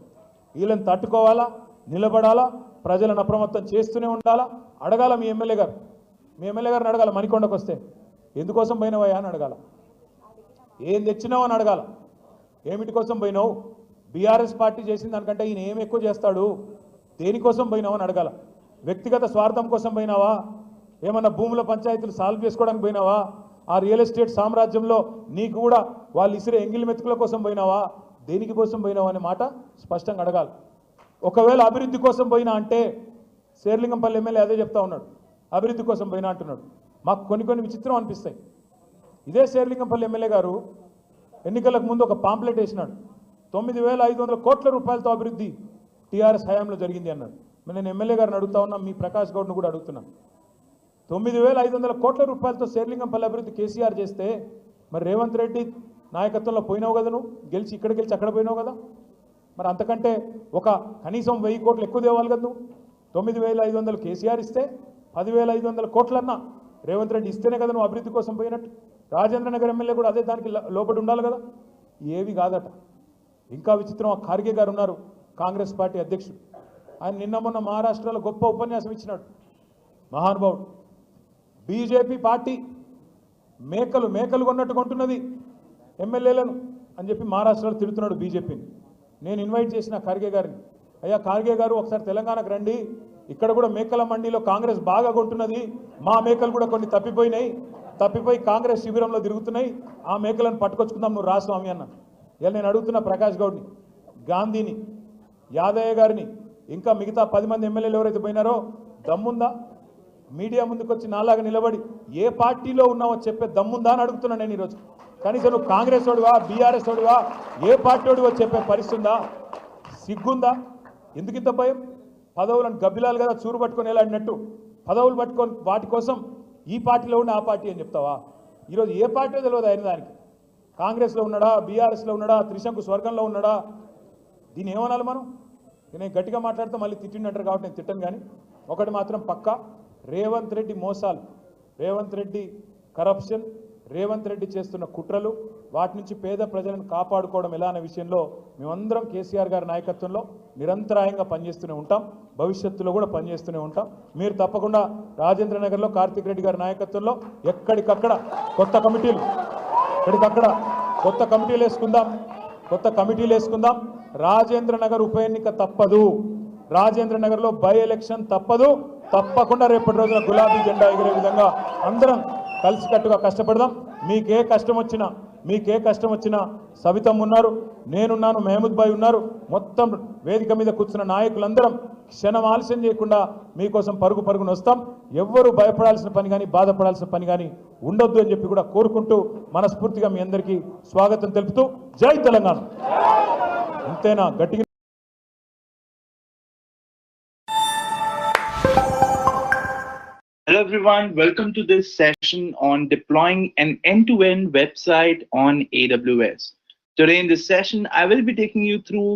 వీళ్ళని తట్టుకోవాలా, నిలబడాలా, ప్రజలను అప్రమత్తం చేస్తూనే ఉండాలా. అడగాల మీ ఎమ్మెల్యే గారిని అడగాల, మణికొండకు వస్తే ఎందుకోసం పోయినావయ్యా అని అడగాల, ఏం తెచ్చినావు అని అడగాల, ఏమిటి కోసం పోయినావు, బీఆర్ఎస్ పార్టీ చేసిన దానికంటే ఈయన ఏం ఎక్కువ చేస్తాడు, దేనికోసం పోయినావు అని అడగాల. వ్యక్తిగత స్వార్థం కోసం పోయినావా, ఏమన్నా భూముల పంచాయతీలు సాల్వ్ చేసుకోవడానికి పోయినావా, ఆ రియల్ ఎస్టేట్ సామ్రాజ్యంలో నీకు కూడా వాళ్ళు ఇసిరే ఎంగిలి మెతుకుల కోసం పోయినావా, దేనికి కోసం పోయినావా అనే మాట స్పష్టంగా అడగాలి. ఒకవేళ అభివృద్ధి కోసం పోయినా అంటే శేర్లింగంపల్లి ఎమ్మెల్యే అదే చెప్తా ఉన్నాడు, అభివృద్ధి కోసం పోయినా అంటున్నాడు. మాకు కొన్ని విచిత్రం అనిపిస్తాయి. ఇదే శేర్లింగంపల్లి ఎమ్మెల్యే గారు ఎన్నికలకు ముందు ఒక పాంప్లెట్ వేసినాడు, 9,500 కోట్ల రూపాయలతో అభివృద్ధి టీఆర్ఎస్ హయాంలో జరిగింది అన్నాడు. నేను ఎమ్మెల్యే గారిని అడుగుతా ఉన్నా, మీ ప్రకాష్ గౌడ్ను కూడా అడుగుతున్నాను, 9,500 కోట్ల రూపాయలతో శేర్లింగంపల్లి అభివృద్ధి కేసీఆర్ చేస్తే మరి రేవంత్ రెడ్డి నాయకత్వంలో పోయినావు కదా, నువ్వు గెలిచి ఇక్కడ గెలిచి అక్కడ పోయినావు కదా, మరి అంతకంటే ఒక కనీసం 1,000 కోట్లు ఎక్కువ తేవాలి కదా నువ్వు. 9,500 కేసీఆర్ ఇస్తే 10,500 కోట్లన్నా రేవంత్ రెడ్డి ఇస్తేనే కదా నువ్వు అభివృద్ధి కోసం పోయినట్టు. రాజేంద్ర నగర్ ఎమ్మెల్యే కూడా అదే దానికి లోబడి ఉండాలి కదా. ఏవి కాదట. ఇంకా విచిత్రం, ఆ ఖార్గే గారు ఉన్నారు, కాంగ్రెస్ పార్టీ అధ్యక్షుడు. ఆయన నిన్న మొన్న మహారాష్ట్రలో గొప్ప ఉపన్యాసం ఇచ్చినాడు, మహానుభావుడు. బీజేపీ పార్టీ మేకలు కొన్నట్టు కొంటున్నది ఎమ్మెల్యేలను అని చెప్పి మహారాష్ట్రలో తిడుతున్నాడు బీజేపీని. నేను ఇన్వైట్ చేసిన ఖార్గే గారిని, అయ్యా ఖార్గే గారు ఒకసారి తెలంగాణకు రండి, ఇక్కడ కూడా మేకల మండీలో కాంగ్రెస్ బాగా కొంటున్నది, మా మేకలు కూడా కొన్ని తప్పిపోయి కాంగ్రెస్ శిబిరంలో తిరుగుతున్నాయి, ఆ మేకలను పట్టుకొచ్చుకుందాం, నువ్వు రా స్వామి అన్న. ఇలా నేను అడుగుతున్నా ప్రకాష్ గౌడ్ని, గాంధీని, యాదయ్య గారిని, ఇంకా మిగతా 10 మంది ఎమ్మెల్యేలు ఎవరైతే పోయినారో దమ్ముందా మీడియా ముందుకు వచ్చి నాలాగా నిలబడి ఏ పార్టీలో ఉన్నావో చెప్పే దమ్ముందా అని అడుగుతున్నాను నేను ఈరోజు. కనీసం నువ్వు కాంగ్రెస్ వాడివా, బీఆర్ఎస్ వాడివా, ఏ పార్టీ వాడివో చెప్పే పరిస్థితి ఉందా? సిగ్గుందా? ఎందుకు ఇంత భయం? పదవులను గబ్బిలాలు కదా చూరు పట్టుకొని వెళ్ళాడినట్టు పదవులు పట్టుకొని వాటి కోసం ఈ పార్టీలో ఉన్న ఆ పార్టీ అని చెప్తావా? ఈరోజు ఏ పార్టీ తెలియదు అయిన దానికి. కాంగ్రెస్లో ఉన్నాడా, బీఆర్ఎస్లో ఉన్నాడా, త్రిశంకు స్వర్గంలో ఉన్నాడా? దీన్ని ఏమనాలి మనం? నేను గట్టిగా మాట్లాడితే మళ్ళీ తిట్టిండంటారు కాబట్టి నేను తిట్టను. కానీ ఒకటి మాత్రం పక్కా, రేవంత్ రెడ్డి మోసాలు, రేవంత్ రెడ్డి కరప్షన్, రేవంత్ రెడ్డి చేస్తున్న కుట్రలు, వాటి నుంచి పేద ప్రజలను కాపాడుకోవడం ఎలా అనే విషయంలో మేమందరం కేసీఆర్ గారి నాయకత్వంలో నిరంతరాయంగా పనిచేస్తూనే ఉంటాం, భవిష్యత్తులో కూడా పనిచేస్తూనే ఉంటాం. మీరు తప్పకుండా రాజేంద్ర నగర్లో కార్తిక్ రెడ్డి గారి నాయకత్వంలో ఎక్కడికక్కడ కొత్త కమిటీలు వేసుకుందాం. రాజేంద్ర నగర్ ఉప ఎన్నిక తప్పదు, రాజేంద్ర నగర్లో బై ఎలక్షన్ తప్పదు. తప్పకుండా రేపటి రోజున గులాబీ జెండా ఎగిరే విధంగా అందరం కలిసికట్టుగా కష్టపడదాం. మీకే కష్టం వచ్చినా సవితమ్మ ఉన్నారు, నేనున్నాను, మహమూద్ భాయ్ ఉన్నారు, మొత్తం వేదిక మీద కూర్చున్న నాయకులందరం క్షణం ఆలస్యం చేయకుండా మీకోసం పరుగున వస్తాం. ఎవ్వరూ భయపడాల్సిన పని కానీ బాధపడాల్సిన పని కానీ ఉండొద్దు అని చెప్పి కూడా కోరుకుంటూ మనస్ఫూర్తిగా మీ అందరికీ స్వాగతం తెలుపుతూ జై తెలంగాణ. అంతేనా? గట్టిగా Hello everyone, welcome to this session on deploying an end-to-end website on AWS. Today in this session, I will be taking you through